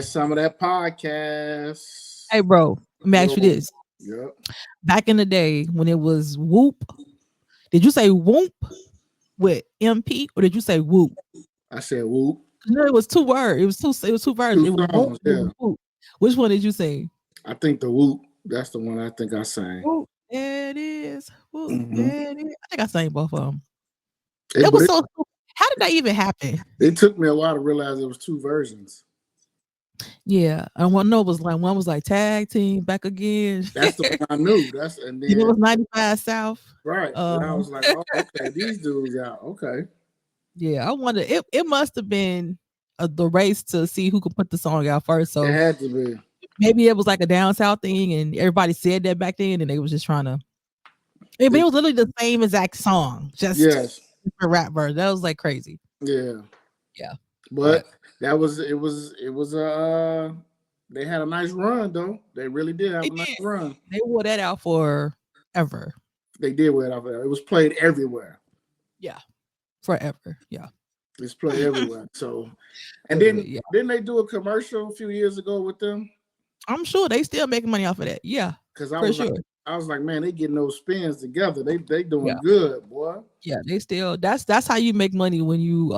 Some of that podcast. Hey, bro, let me ask you this. Yep. Back in the day when it was Whoop, did you say Whoop with MP or did you say Whoop? I said Whoop. No, it was two words. It was two versions. It was songs, Whoop, Whoop. Which one did you say? I think the Whoop. That's the one I think I sang. Whoop, there it is. Whoop, there it is. I think I sang both of them. How did that even happen? It took me a while to realize there was two versions. Yeah, and one was like tag team back again. That's the one I knew. And then it was 95 South. Right. And I was like, oh, okay, these dudes out. Okay. Yeah, I wonder. It must have been the race to see who could put the song out first. So it had to be. Maybe it was like a down south thing, and everybody said that back then, and they was just trying to. It was literally the same exact song, just a rap version. That was like crazy. Yeah. Yeah. But it was they had a nice run though. They really did have a nice run. They wore that out forever. They did wear it out there. It was played everywhere. Yeah. Forever. Yeah. It's played everywhere. So and then didn't they do a commercial a few years ago with them? I'm sure they still making money off of that. Yeah. Because I was like, man, they getting those spins together. They doing good, boy. Yeah, they still that's how you make money when you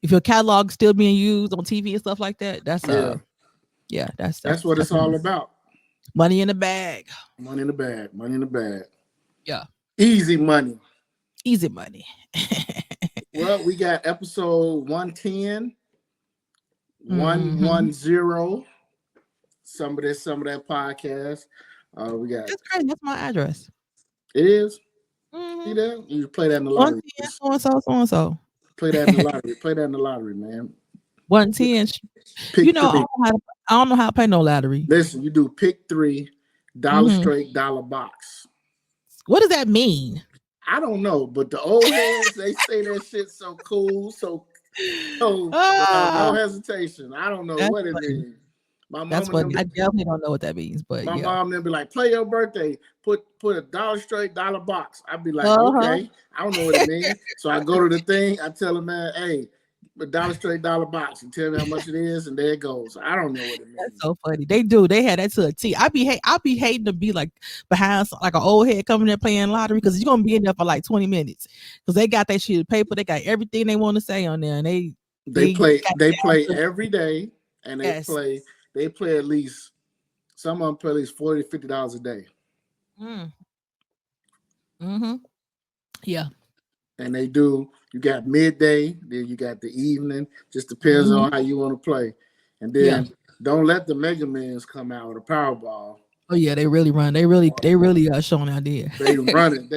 if your catalog's still being used on TV and stuff like that. That's that's what it's all about. Money in the bag. Money in the bag. Money in the bag. Yeah. Easy money. Easy money. Well, we got episode 110, 110. Some of that podcast. We got. That's great. That's my address. It is. See that? You play that in the lottery. So and so. Play that in the lottery. Play that in the lottery, man. 110. You know, I don't know how to play no lottery. Listen, you do pick $3, straight, dollar box. What does that mean? I don't know, but the old heads, they say that shit so cool, so no hesitation. I don't know what it means. That's funny. I definitely don't know what that means, but my mom then be like, "Play your birthday. Put a dollar straight, dollar box." I'd be like, "Okay, I don't know what it means." So I go to the thing. I tell them, "Man, hey, a dollar straight, dollar box." And tell me how much it is, and there it goes. I don't know what it means. That's so funny. They do. They had that to a T. I'd be hating to be like behind like an old head coming there playing lottery because you're gonna be in there for like 20 minutes because they got that sheet of paper. They got everything they want to say on there, and they play every day, and they play at least, some of them play at least $40, $50 a day. Yeah. And they do, you got midday, then you got the evening, just depends on how you want to play. And then don't let the Mega Mans come out with a Powerball. Oh yeah, they really run. They really showing out there. They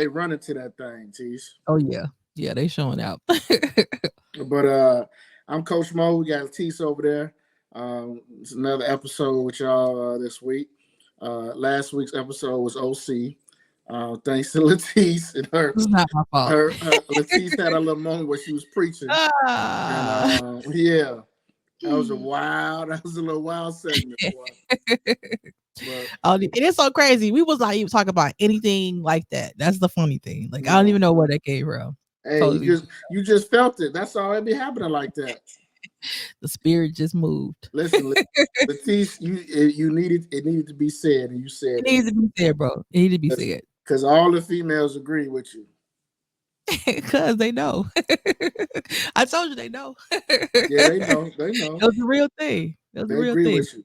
run into that thing, Tise. Oh yeah. Yeah, they showing out. But I'm Coach Mo. We got Tise over there. It's another episode with y'all this week. Last week's episode was OC. Thanks to Latisse and her. It's not my fault. Latisse had a little moment where she was preaching. And, that was a little wild segment. And it's so crazy. We was not even talking about anything like that. That's the funny thing. Like I don't even know where that came from. Hey, totally. you just felt it. That's all it be happening like that. The spirit just moved. Listen, Latisse, it needed to be said, and you said it needs to be said, bro. It needs to be said. Because all the females agree with you. Because they know. I told you they know. Yeah, they know. It was a real thing. It was a real thing. With you.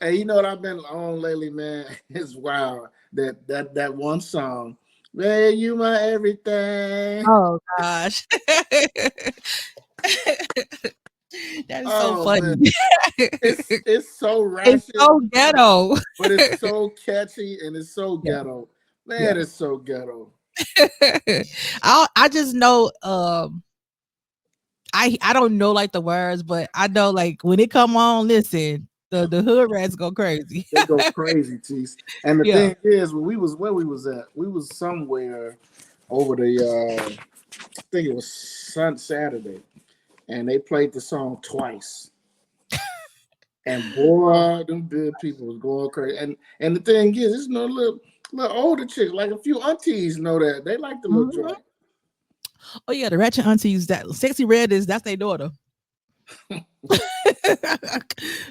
Hey, you know what I've been on lately, man? It's wild. That one song. Man, you my everything. Oh gosh. That is so funny. It's so ratchet. It's so ghetto. But it's so catchy and it's so ghetto. Man, it's so ghetto. I just know I don't know like the words, but I know like when it come on, listen, the hood rats go crazy. They go crazy, Tise. And the thing is, where we was at, we was somewhere over the I think it was Saturday, and they played the song twice. And boy, them good people was going crazy. And the thing is, it's no little older chicks, like a few aunties know that. They like the little joint. Oh yeah, the ratchet aunties, that Sexy Red that's their daughter.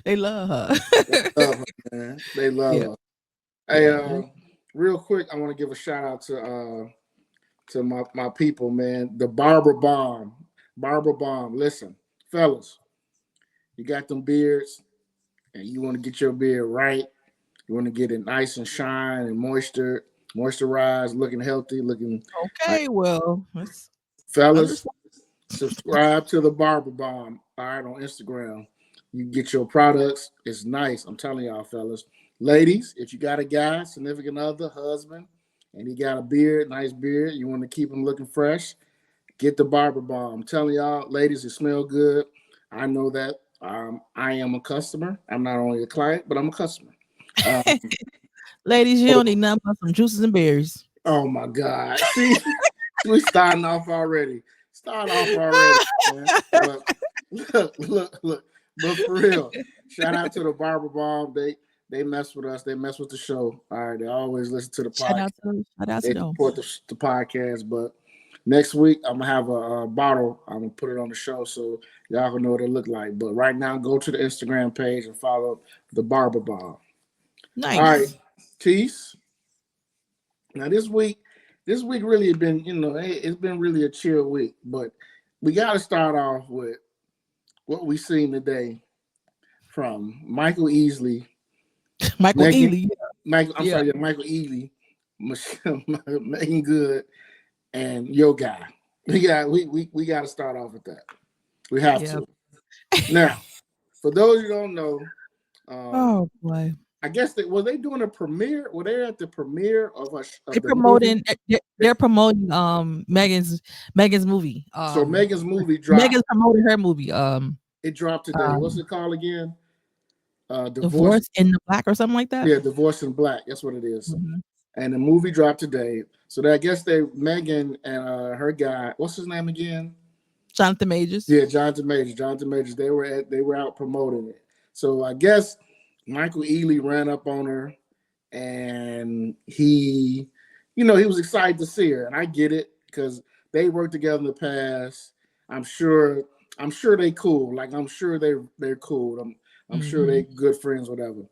They love her. They love her, man. They love her. Hey, real quick, I want to give a shout out to my people, man. The Barber Balm. Barber Balm. Listen, fellas, you got them beards, and you want to get your beard right. You want to get it nice and shine and moisturized, looking healthy, looking like Okay, well, that's fellas. understand. Subscribe to the Barber Bomb. All right, on Instagram. You get your products. It's nice. I'm telling y'all, fellas. Ladies, if you got a guy, significant other, husband, and he got a beard, nice beard, you want to keep him looking fresh, get the Barber Bomb. I'm telling y'all, ladies, it smell good. I know that. I am a customer. I'm not only a client, but I'm a customer. Ladies, you don't need nothing but some juices and berries. Oh my God. See, we're starting off already. Man. Look. But for real, shout out to the Barber Bomb. They mess with us. They mess with the show. All right. They always listen to the podcast. Shout out They to them. support the podcast. But next week, I'm going to have a bottle. I'm going to put it on the show so y'all can know what it look like. But right now, go to the Instagram page and follow the Barber Bomb. Nice. All right, Tise. Now this week really been, it's been really a chill week, but we got to start off with what we seen today from Michael Ealy, Michael Ealy. Michael Ealy, Michelle, Meagan Good, and your guy. We got to start off with that. We have to. Now, for those who don't know, oh boy. I guess was they doing a premiere? Were they at the premiere of They're promoting Megan's movie. So Megan's movie dropped. Megan's promoting her movie. It dropped today. What's it called again? Divorce in the Black or something like that? Yeah, Divorce in Black. That's what it is. Mm-hmm. And the movie dropped today. So I guess Megan and her guy, what's his name again? Jonathan Majors. Yeah, Jonathan Majors. They were out promoting it. So I guess Michael Ealy ran up on her, and he was excited to see her, and I get it because they worked together in the past. I'm sure they cool. Like I'm sure they're cool. I'm sure they good friends, whatever.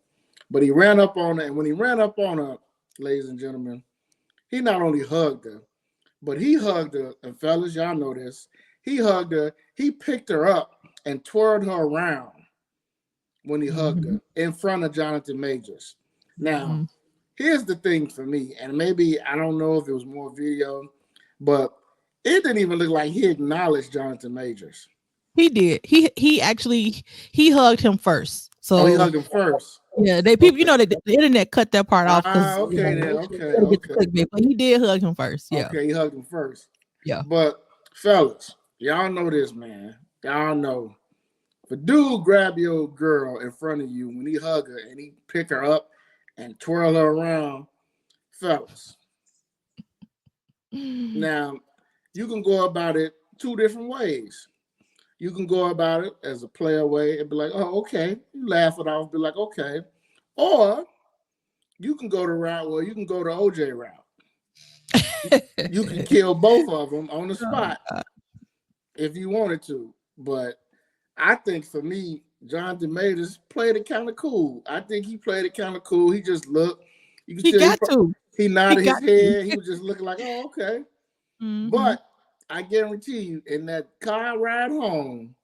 But he ran up on her, and when he ran up on her, ladies and gentlemen, he not only hugged her, but he hugged her. And fellas, y'all know this. He hugged her. He picked her up and twirled her around when he hugged her in front of Jonathan Majors. Now, here's the thing for me, and maybe I don't know if it was more video, but it didn't even look like he acknowledged Jonathan Majors. He did. He actually hugged him first. So he hugged him first. Yeah, people, the internet cut that part off. Okay. But he did hug him first. Yeah. Okay, he hugged him first. Yeah. But fellas, y'all know this, man. Y'all know. If a dude grab your girl in front of you when he hug her and he pick her up and twirl her around, fellas. Now, you can go about it two different ways. You can go about it as a player way and be like, oh, okay. You laugh it off, be like, okay. Or you can go the route where you can go the OJ route. You can kill both of them on the spot if you wanted to. But I think for me, Jonathan Majors played it kind of cool. I think he played it kind of cool. He just looked. You can he nodded his head. He was just looking like, oh, okay. Mm-hmm. But I guarantee you, in that car ride home,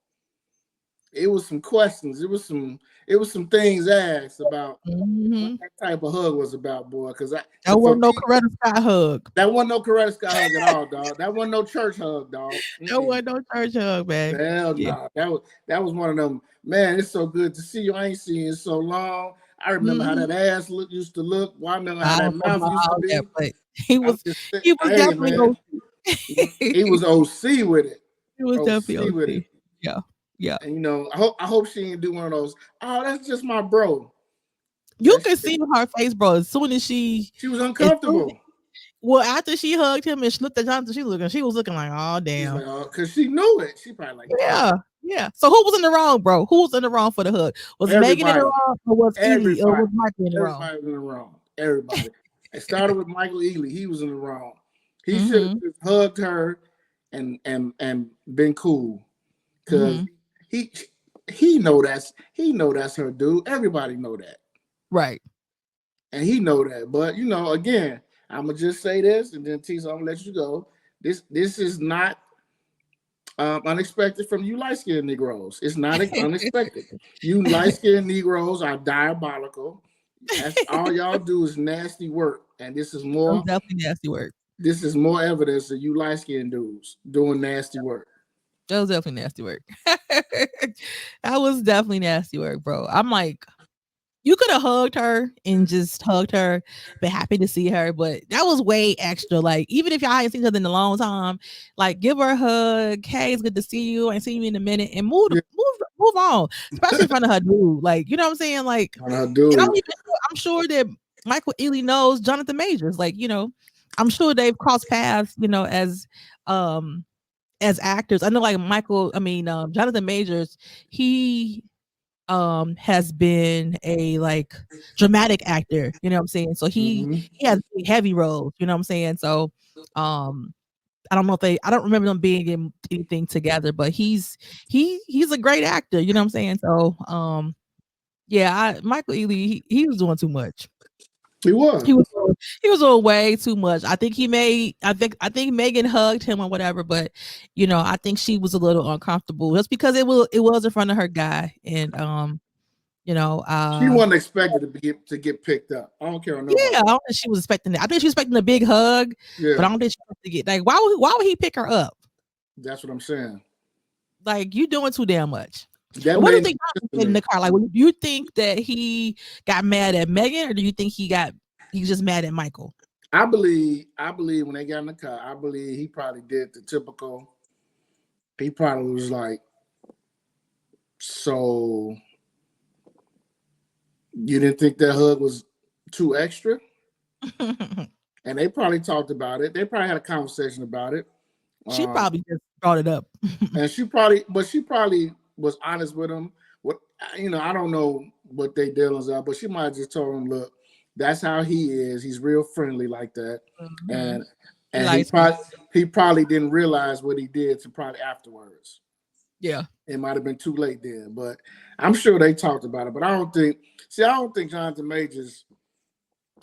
it was some questions. It was some things asked about what that type of hug was about, boy. Because that wasn't no Coretta Scott hug. That wasn't no Coretta Scott hug at all, dog. That wasn't no church hug, dog. That wasn't no church hug, man. Hell no. That was one of them. Man, it's so good to see you. I ain't seen you in so long. I remember how that ass used to look. Well, I remember how that mouth used to be. But he was definitely OC. He was OC with it. He was definitely OC with it. Yeah. And I hope she didn't do one of those. Oh, that's just my bro. You can see her face, bro. As soon as she was uncomfortable. Well, after she hugged him and she looked at Jonathan, she was looking like, oh damn. Because she knew it. She probably like, yeah. So who was in the wrong, bro? Who was in the wrong for the hug? Was Megan in the wrong, or was Ealy, or was Michael in the wrong? Everybody was in the wrong. Everybody. It started with Michael Ealy. He was in the wrong. He should have just hugged her and been cool. Because he know that's her dude. Everybody know that. Right. And he know that. But you know, again, I'm gonna just say this, and then Tise, I'm gonna let you go. This is not unexpected from you light skinned Negroes. It's not unexpected. You light skinned Negroes are diabolical. That's all y'all do is nasty work, and this is more definitely nasty work. This is more evidence that you light skinned dudes doing nasty work. That was definitely nasty work. That was definitely nasty work, bro. I'm like, you could have hugged her and just hugged her, been happy to see her, but that was way extra. Like, even if y'all hadn't seen her in a long time, like, give her a hug. Hey, it's good to see you. I ain't seen you in a minute, and move on. Especially in front of her dude. Like, you know what I'm saying? Like, and I'm sure that Michael Ealy knows Jonathan Majors. Like, you know, I'm sure they've crossed paths, you know, as actors. I know, like Jonathan Majors, he has been a like dramatic actor, you know what I'm saying? So he has heavy roles, you know what I'm saying? So I don't remember them being in anything together, but he's a great actor, you know what I'm saying? So Michael Ealy, he was doing too much. He was doing way too much. I think Meagan hugged him or whatever, but you know, I think she was a little uncomfortable just because it was in front of her guy, and you know, she wasn't expected to get picked up. I don't care. I don't think she was expecting that. I think she was expecting a big hug, but I don't think she was to get like why would he pick her up? That's what I'm saying. Like, you doing too damn much. What do you think in the car? Like, do you think that he got mad at Meagan, or do you think he's just mad at Michael? I believe when they got in the car, I believe he probably did the typical. He probably was like, so you didn't think that hug was too extra? And they probably talked about it. They probably had a conversation about it. She probably just brought it up. And she probably was honest with him. What, you know, I don't know what they dealings are, but she might have just told him, look, that's how he is. He's real friendly like that. And he probably didn't realize what he did to probably afterwards. Yeah. It might have been too late then, but I'm sure they talked about it. But I don't think Jonathan Majors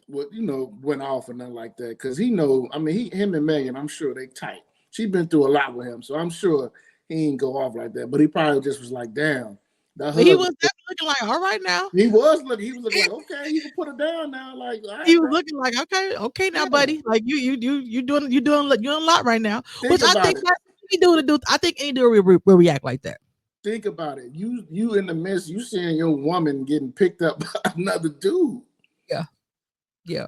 went off or nothing like that, because him and Meagan, I'm sure they tight. She's been through a lot with him, so I'm sure he ain't go off like that. But he probably just was like, damn. He was definitely looking like, all right now. He was looking like, okay, you can put it down now. Like, right, he was looking like, okay now, buddy. Like you doing a lot right now. Which I think I think any dude will react like that. Think about it. You in the midst, you seeing your woman getting picked up by another dude. Yeah.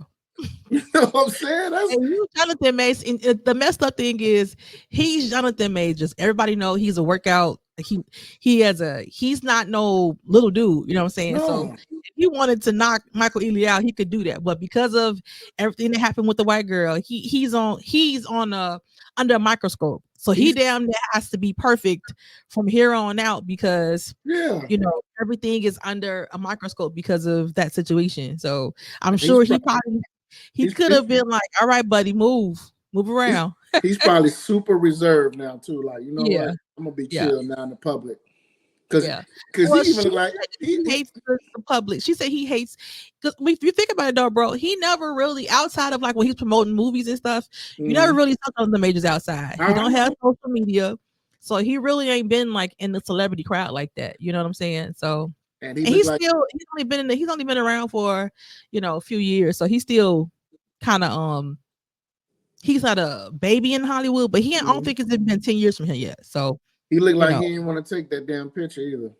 You know what I'm saying? And Jonathan Majors. And the messed up thing is, he's Jonathan Majors. Everybody know he's a workout. He's not no little dude. You know what I'm saying? No. So if he wanted to knock Michael Ealy out, he could do that. But because of everything that happened with the white girl, he's on under a microscope. So he damn near has to be perfect from here on out, because everything is under a microscope because of that situation. So I'm sure he could have been like, all right, buddy, move around. He's probably super reserved now too. Like, you know what? I'm gonna be chill now in the public. Because he even like he hates the public. She said he hates, because if you think about it though, bro, he never really, outside of like when he's promoting movies and stuff, you never really talk on the Majors outside. He don't have social media, so he really ain't been like in the celebrity crowd like that. You know what I'm saying? So and he's only been around for a few years, so he's still kind of he's not a baby in Hollywood, but I don't think it's been 10 years from him yet. So he looked like he didn't want to take that damn picture either.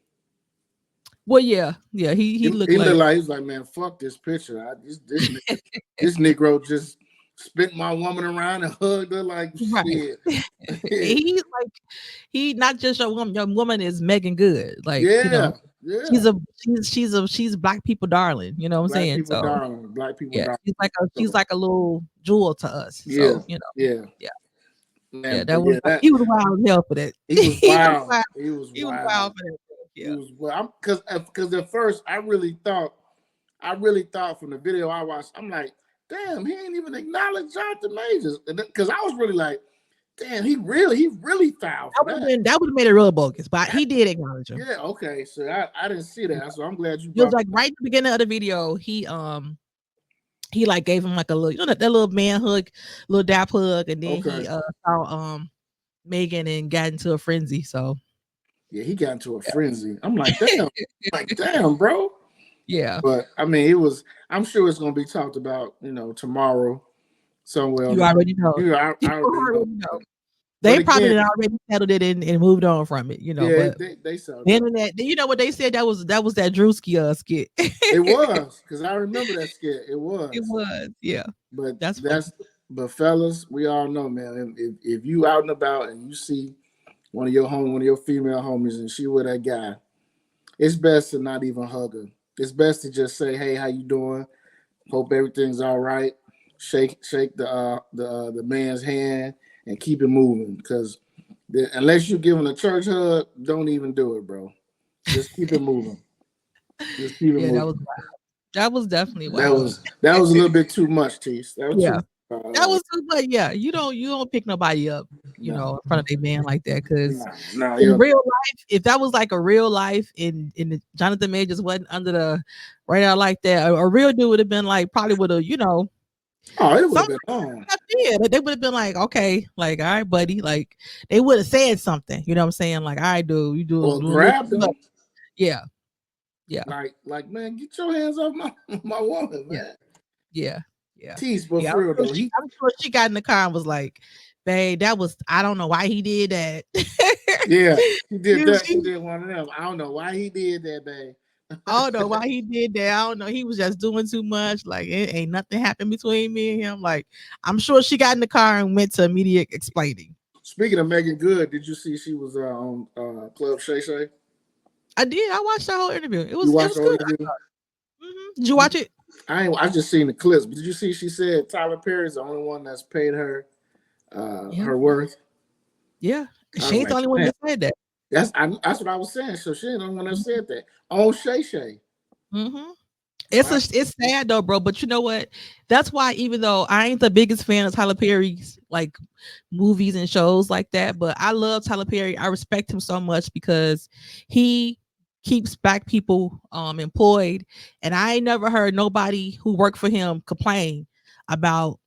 Well, yeah, he looked like he was like, man, fuck this picture. This Negro just spit my woman around and hugged her like shit. He's like, he not just your woman is Meagan Good. Like, she's black people darling. You know what I'm saying? Black people darling. She's like a little jewel to us. Yeah. So, Man, he was wild as hell for that. He was wild. He was wild for that. Yeah. Because at first I really thought from the video I watched, I'm like, damn, he ain't even acknowledged Jonathan Majors. Because I was really like, Damn, he really fouled for that. That would have made it real bogus, but he did acknowledge him. Yeah, okay. So I didn't see that, so I'm glad you It was brought like right at the beginning of the video, he like gave him like a little, that little man hug, little dap hug, and then he saw Meagan and got into a frenzy. So yeah, he got into a frenzy. I'm like, damn, bro. Yeah. But I mean, I'm sure it's gonna be talked about, tomorrow somewhere. You already know. I already know. They probably already settled it and moved on from it, Yeah, but they settled the internet, you know what they said? That was that Drewski skit. It was, because I remember that skit. It was, yeah. But but fellas, we all know, man. If you out and about and you see one of your female homies and she with that guy, it's best to not even hug her. It's best to just say, "Hey, how you doing? Hope everything's all right." Shake the man's hand and keep it moving. Because unless you're giving a church hug, don't even do it, bro. Just keep it moving. Just keep it moving. That was definitely wild. That was a little bit too much, Tise. That was too much. Yeah, you don't pick nobody up, in front of a man like that. Because in real life, if that was like a real life, in Jonathan Majors wasn't under the radar like that, a real dude would have been like, probably would have, Oh, it would have been on. Yeah, they would have been like, okay, like, all right, buddy. Like, they would have said something. You know what I'm saying? Like, all right, dude, you do. Or grab them. Yeah. Like, man, get your hands off my woman, man. Yeah. Tise, but for real though, I'm sure she got in the car and was like, babe, I don't know why he did that. Yeah, he did that. He did one of them. I don't know why he did that, babe. I don't know why he did that. I don't know. He was just doing too much. Like, it ain't nothing happened between me and him. Like, I'm sure she got in the car and went to immediate explaining. Speaking of Meagan Good, did you see she was on Club Shay Shay? I did. I watched the whole interview. It was good. Did you watch it? I just seen the clips. But did you see she said Tyler Perry's the only one that's paid her her worth? Yeah. She ain't the only one that said that. That's what I was saying. So she ain't the only one that said that. On Shay Shay. It's sad though, bro. But you know what? That's why, even though I ain't the biggest fan of Tyler Perry's like movies and shows like that, but I love Tyler Perry. I respect him so much because he keeps Black people employed, and I ain't never heard nobody who worked for him complain about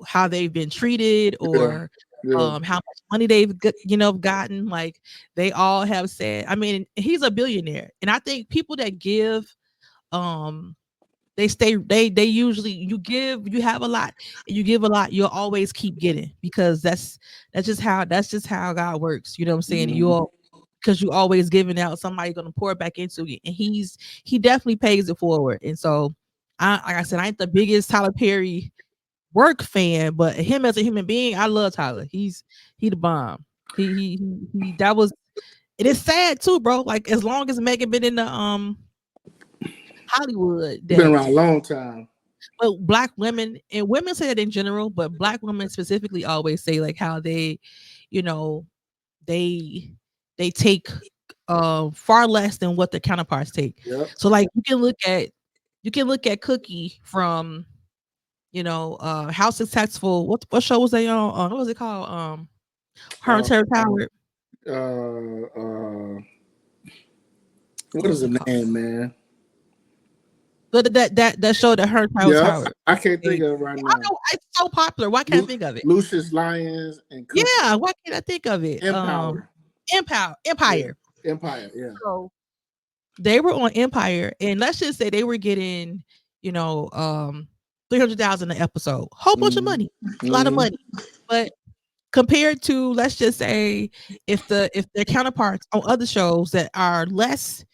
how they've been treated or how much money they've gotten. Like, they all have said, I mean, he's a billionaire, and I think people that give they usually, you have a lot, and you give a lot, you'll always keep getting, because that's just how God works. You know what I'm saying? Because you always giving out, somebody's gonna pour it back into you, and he definitely pays it forward. And so, like I said, I ain't the biggest Tyler Perry work fan, but him as a human being, I love Tyler. He the bomb. He that was. It is sad too, bro. Like, as long as Meagan been in the Hollywood, been around a long time. But Black women, and women say that in general, but Black women specifically always say like how they, they take far less than what their counterparts take. Yep. So like you can look at Cookie from how successful, what show was they on? What was it called? Her and Terrence Howard. What is the name, man? But that show that her and Terrence Howard. I can't think of it right now. I know, it's so popular. Why can't I think of it? Lucius Lyons and Cookie. Yeah, why can't I think of it? Empire. Yeah. So they were on Empire, and let's just say they were getting, 300,000 an episode, whole bunch of money, a lot of money. But compared to, let's just say, if their counterparts on other shows that are less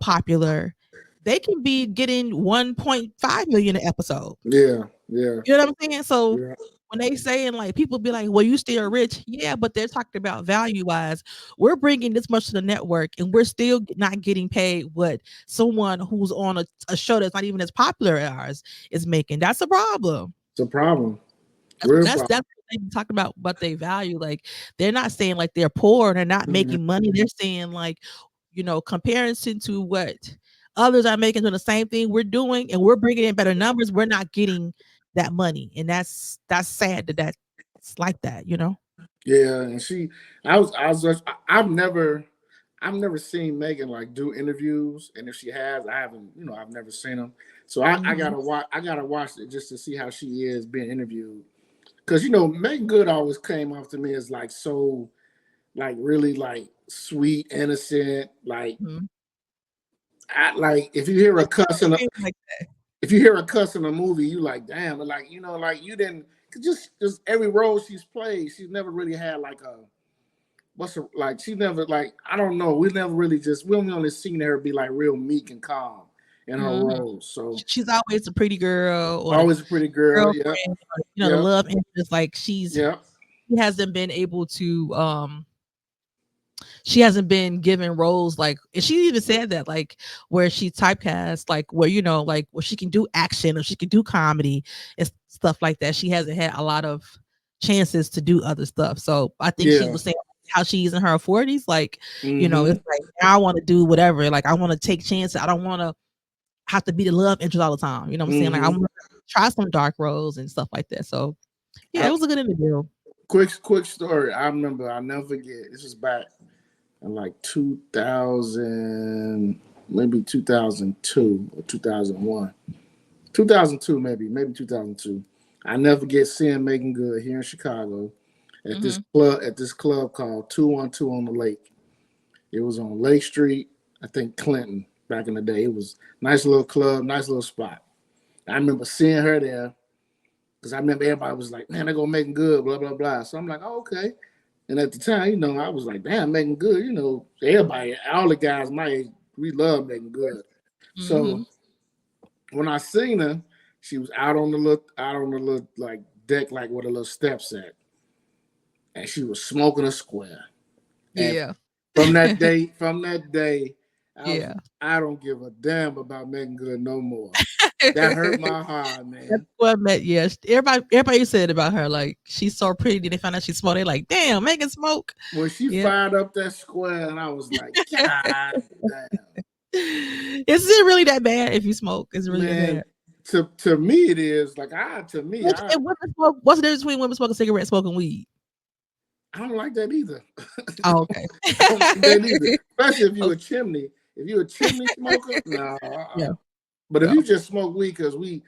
popular, they can be getting 1.5 million an episode. Yeah. You know what I'm saying? So when they saying, like, people be like, well, you still rich. Yeah, but they're talking about value wise. We're bringing this much to the network, and we're still not getting paid what someone who's on a show that's not even as popular as ours is making. That's a problem. It's a problem. That's what they talk about they value. Like, they're not saying like they're poor, they're not making money. They're saying like, comparison to what others are making doing the same thing we're doing, and we're bringing in better numbers, we're not getting that money. And that's sad that's it's like that, you know. Yeah, and I've never seen Meagan like do interviews, and if she has, I haven't, I've never seen them. So Hmm. I gotta watch it just to see how she is being interviewed. Because Meagan Good always came off to me as like so, like really like sweet, innocent. Like Hmm. like if you hear her It's cuss in a, like, if you hear her cuss in a movie, you like damn, but like like you didn't. 'Cause just every role she's played, she's never really had like a what's her like she never like I don't know. We only seen her be like real meek and calm in her mhm. roles. So She's always the pretty girl or the always a pretty girl. Yep. girlfriend, or, the Yep. love interest. Like Yep. she hasn't been able to she hasn't been given roles like, and she even said that, like where she typecast, like where like where she can do action or she can do comedy and stuff like that. She hasn't had a lot of chances to do other stuff. So I think she Yeah. was saying how she's in her 40s, like, Mm-hmm. it's like now I want to do whatever. Like I want to take chances. I don't want to have to be the love interest all the time. You know what I'm saying? Like I Mm-hmm. want to try some dark roles and stuff like that. So yeah, I, it was a good interview. quick story. I remember. I'll never forget. This was back in like 2000, maybe 2002 or 2001. 2002, maybe 2002. I never get seeing Meagan Good here in Chicago at Hmm. this club called 212 on the Lake. It was on Lake Street, I think Clinton back in the day. It was a nice little club, nice little spot. I remember seeing her there because I remember everybody was like, "Man, they're gonna Meagan Good," blah blah blah. So I'm like, "Oh, okay." And at the time, I was like, "Damn, Meagan Good." Everybody, all the guys my age, we love Meagan Good. So Hmm. when I seen her, she was out on the little like deck, like where the little steps at, and she was smoking a square. And Yeah. from that day, I was Yeah. I don't give a damn about Meagan Good no more. That hurt my heart, That's man. what met, yes. Everybody said about her, like, she's so pretty. Then they found out she smoked. They like, damn, Megan smoke. When she Yeah. fired up that square, and I was like, God damn, Is it really that bad if you smoke? Is it really that man. bad? To me, it is like And women smoke, what's the difference between women smoking cigarettes, smoking weed? I don't like that either. Oh, okay. I don't like that either. Especially if you Okay. a chimney. If you a chimney smoker, no. Yeah. But if Yeah. you just smoke weed because we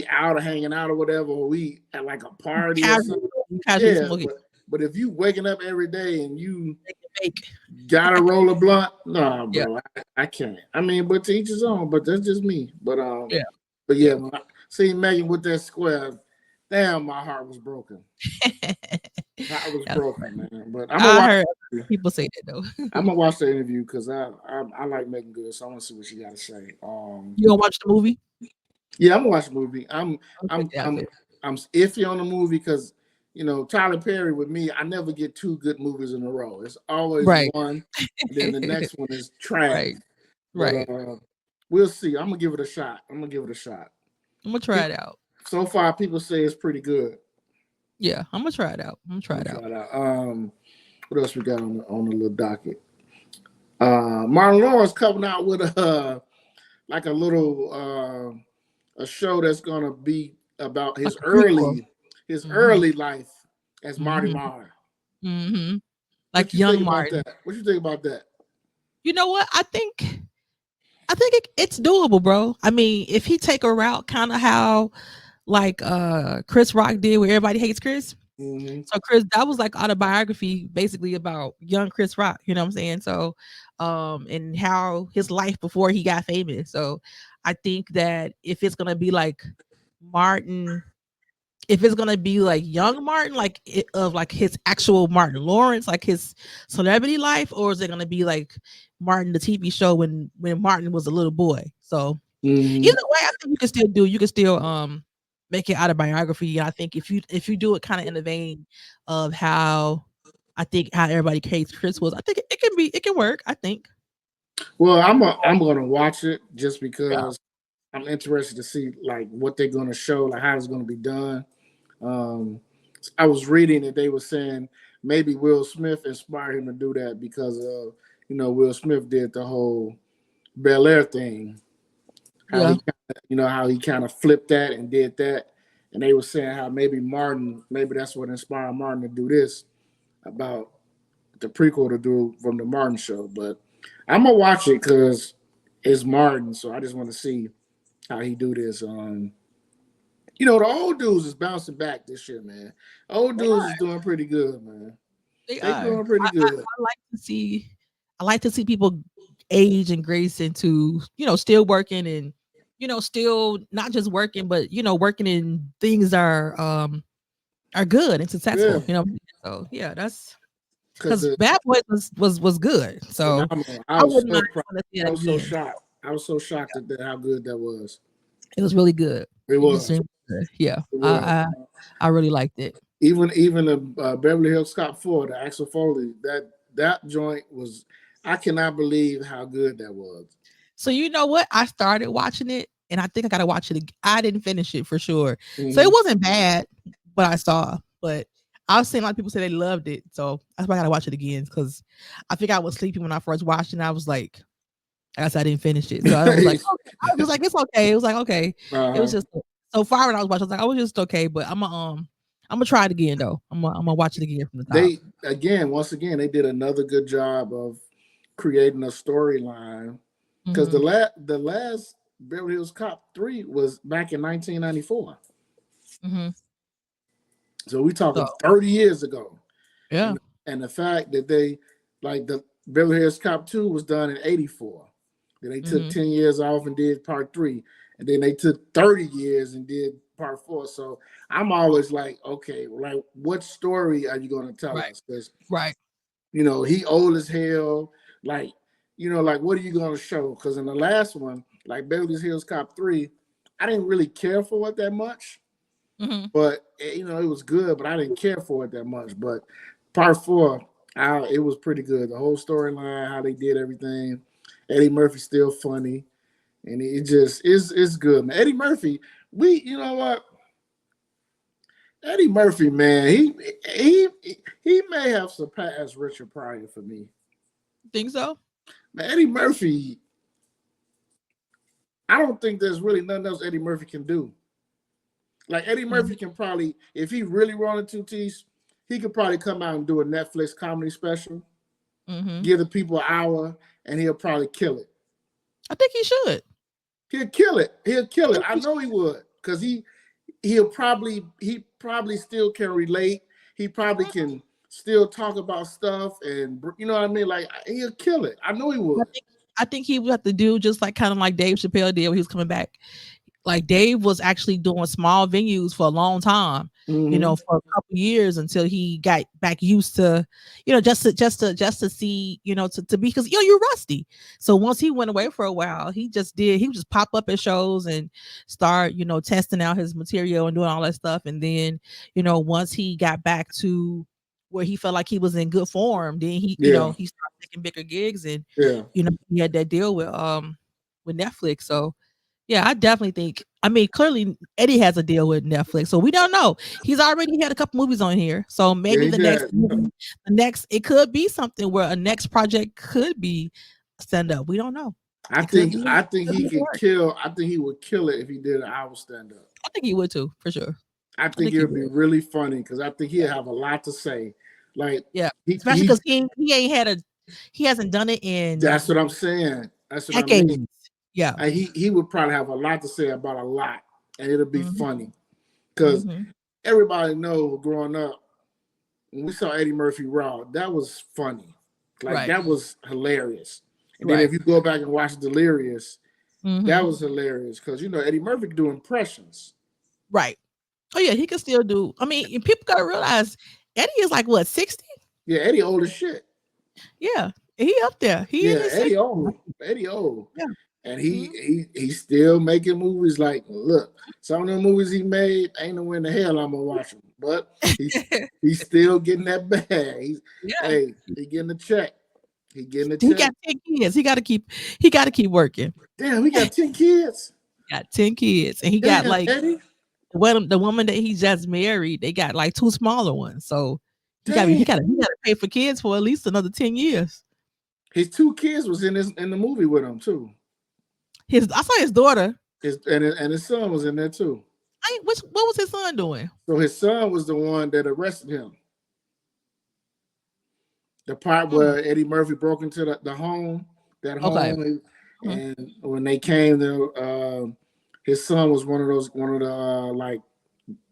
out or hanging out or whatever, or we at like a party or something, Casually yeah. smoking. But if you waking up every day and you Make it fake. gotta roll a blunt, nah, Yeah. bro, I can't. I mean, but to each his own. But that's just me. Yeah. But yeah, Yeah. when I see Megan with that square, damn, my heart was broken. I was That's broken, funny. man. But I'm gonna I watch. heard people say that though. I'm gonna watch the interview because I like Megan Good, so I want to see what she got to say. You gonna watch the movie? Yeah, I'm gonna watch the movie. I'll check it out there. I'm iffy on the movie because Tyler Perry with me, I never get two good movies in a row. It's always Right. one, and then the next one is trash. Right. But Right. we'll see. I'm gonna give it a shot. I'm gonna give it a shot. I'm gonna try it out. So far, people say it's pretty good. Yeah, I'm gonna try it out. I'm gonna try I'm it gonna out. try it out. What else we got on the little docket? Martin Lawrence coming out with a like a little a show that's gonna be about Like a prequel. his Hmm. early life as Marty Hmm. Marr. Hmm. What Like you think young about Martin. that? What you think about that? You know what? I think it's doable, bro. I mean, if he take a route kind of how like Chris Rock did where everybody hates Chris. Mm-hmm. So Chris, that was like autobiography basically about young Chris Rock, you know what I'm saying? So and how his life before he got famous. So I think that if it's gonna be like Martin, if it's gonna be like young Martin, like of like his actual Martin Lawrence, like his celebrity life, or is it gonna be like Martin the TV show when Martin was a little boy? So Mm-hmm. either way, I think you can still make it autobiography. I think if you do it kind of in the vein of how I think how everybody hates Chris was, I think it can work. I think. Well, I'm gonna watch it just Yeah. because I'm interested to see like what they're gonna show, like how it's gonna be done. Um, I was reading that they were saying maybe Will Smith inspired him to do that because Will Smith did the whole Bel Air thing, how Yeah. he how he kind of flipped that and did that, and they were saying how maybe that's what inspired Martin to do this about the prequel to do from the Martin show. But I'm gonna watch it because it's Martin, so I just want to see how he do this. The old dudes is bouncing back this year, man. Old dudes is doing pretty good, man. They They are. doing pretty good. I like to see people age and grace into, still working and, still not just working, but working in things are good and successful. Yeah. So yeah, that's because Bad Boys was good. So I was wouldn't so mind proud. wanna see it I was so again. shocked. I was so shocked at how good that was. It was really good. It was. Yeah, It was. I really liked it. Even the Beverly Hills Cop 4, the Axel Foley, that joint was. I cannot believe how good that was. So you know what? I started watching it, and I think I gotta watch it. I didn't finish it for sure, Mm-hmm. so it wasn't bad. But I saw, but I was seeing a lot of people say they loved it, so that's why I gotta watch it again because I think I was sleepy when I first watched it. And I was like, I guess I didn't finish it, so I was like, it's okay. It was like okay. It was just so far when I was watching, I was like, I was just okay. But I'm gonna try it again though. I'm gonna watch it again from the top. Once again, they did another good job of creating a storyline because Mm-hmm. the last Beverly Hills Cop 3 was back in 1994. Mm-hmm. So we talking 30 years ago. Yeah. And the fact that they like the Beverly Hills Cop 2 was done in 84. Then they took 10 years off and did part 3. And then they took 30 years and did part 4. So I'm always like, okay, like what story are you going to tell us? Because he old as hell. Like, like what are you going to show? Because in the last one, like Beverly Hills Cop 3, I didn't really care for it that much. Mm-hmm. But it was good, but I didn't care for it that much. But part 4, it was pretty good. The whole storyline, how they did everything. Eddie Murphy's still funny, and it just is good, man. Eddie Murphy, you know what? Eddie Murphy, man, he may have surpassed Richard Pryor for me. Think so? Man, Eddie Murphy, I don't think there's really nothing else Eddie Murphy can do. Like Eddie Murphy can probably, if he really wanted to, Tise, he could probably come out and do a Netflix comedy special, give the people an hour, and he'll probably kill it. I think he should. He'll kill it. He'll kill it. I know he would, because he probably still can relate. He probably can still talk about stuff, and you know what I mean. Like he'll kill it. I know he would. I think he would have to do just like kind of like Dave Chappelle did when he was coming back. Like Dave was actually doing small venues for a long time, for a couple years until he got back used to, just to see, to be, because you're rusty. So once he went away for a while, he would just pop up at shows and start, testing out his material and doing all that stuff. And then, once he got back to where he felt like he was in good form, then he started taking bigger gigs and he had that deal with Netflix. So yeah, I definitely think. I mean, clearly Eddie has a deal with Netflix, so we don't know. He's already had a couple movies on here, so maybe the next, it could be something where a next project could be stand up. We don't know. I think he can kill. I think he would kill it if he did an hour stand up. I think he would too, for sure. I think it would be really funny because I think he'll have a lot to say. Like especially because he hasn't done it in. That's what I'm saying. That's what decades. I mean. Yeah, and he would probably have a lot to say about a lot, and it'll be funny because everybody knows growing up when we saw Eddie Murphy Raw, that was funny, like that was hilarious. And then if you go back and watch Delirious, that was hilarious because Eddie Murphy could do impressions. Right. Oh yeah, he can still do. I mean, people gotta realize Eddie is like what, 60? Yeah, Eddie old as shit. Yeah, he up there. Eddie old. Eddie old. Yeah. And he's still making movies. Like, look, some of the movies he made ain't no in the hell I'm gonna watch them. But he's still getting that bag. Hey, he getting a check. He got 10 kids. He gotta keep working. Damn, he got 10 kids. Got 10 kids, and he got like Eddie? The woman that he just married. They got like 2 smaller ones. So he gotta pay for kids for at least another 10 years. His 2 kids was in the movie with him too. I saw his daughter. And his son was in there too. What was his son doing? So his son was the one that arrested him. The part where Eddie Murphy broke into the home, that Okay. home, and when they came there, his son was one of the like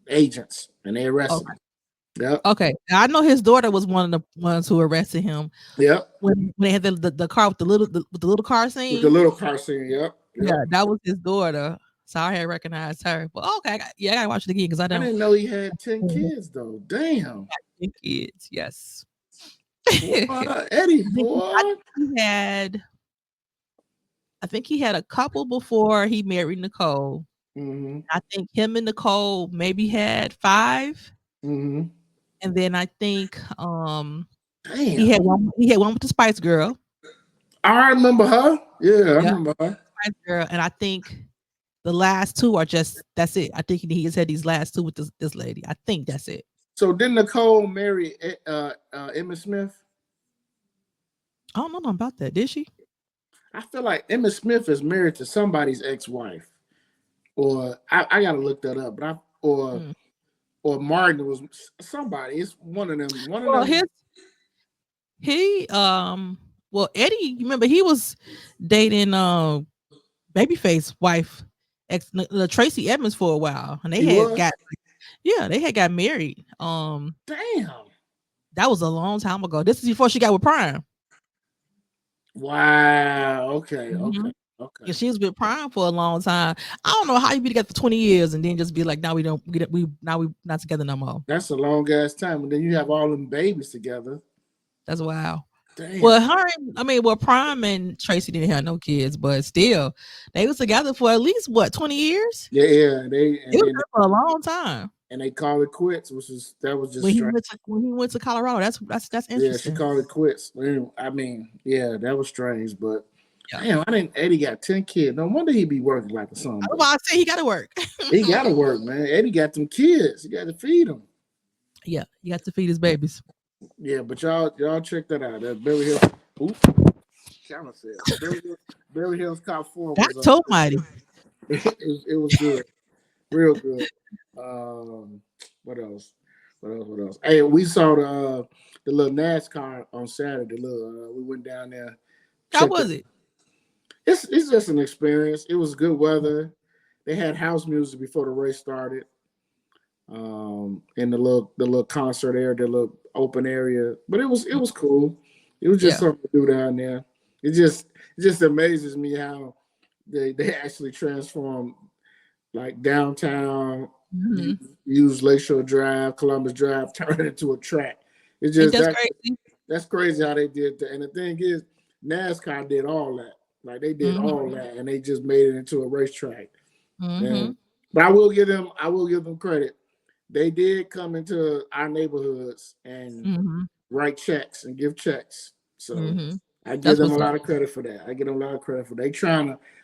agents, and they arrested him. Yep. Okay. I know his daughter was one of the ones who arrested him. Yep. When they had the car with the little car scene. With the little car scene. Yep. Yeah, that was his daughter. So I had recognized her. But okay, I gotta watch it again because I didn't know he had 10 kids though. Damn. 10 kids, yes. Eddie, boy. I think he had a couple before he married Nicole. Mm-hmm. I think him and Nicole maybe had 5. Mm-hmm. And then I think he had one with the Spice Girl. I remember her. Yeah, I remember her. Spice Girl, and I think the last 2 are that's it. I think he has had these last 2 with this lady. I think that's it. So didn't Nicole marry Emma Smith? I don't know nothing about that. Did she? I feel like Emma Smith is married to somebody's ex-wife, or I gotta look that up. But or Martin was somebody. It's one of them. Well, Eddie, you remember he was dating Babyface wife, Tracy Edmonds for a while, and they had got married. Damn, that was a long time ago. This is before she got with Prime. Wow. Okay. Okay. Yeah, she was with Prime for a long time. I don't know how you be together for 20 years and then just be like, now we not together no more. That's a long ass time, and then you have all them babies together. That's wild. Damn. Well, Prime and Tracy didn't have no kids, but still, they was together for at least 20 years. Yeah. It was for a long time. And they called it quits, when he went to Colorado. That's interesting. Yeah, she called it quits. I mean, yeah, that was strange, but damn, Eddie got 10 kids. No wonder he be working like a son. I say he got to work. He got to work, man. Eddie got them kids. He got to feed them. Yeah, he got to feed his babies. Yeah, but y'all check that out. That Beverly Hills. Beverly Hills Cop 4. That's so mighty. It was good, real good. What else? Hey, we saw the little NASCAR on Saturday. We went down there. How was it? It's just an experience. It was good weather. They had house music before the race started. In the little concert area, the little open area, but it was cool. It was just something to do down there. It just amazes me how they actually transform like downtown, use Lakeshore Drive, Columbus Drive, turn it into a track. It's just crazy. That's crazy how they did that. And the thing is, NASCAR did all that. Like they did all that, and they just made it into a racetrack. But I will give them credit. They did come into our neighborhoods and write checks and give checks. So I give them a lot of credit for that.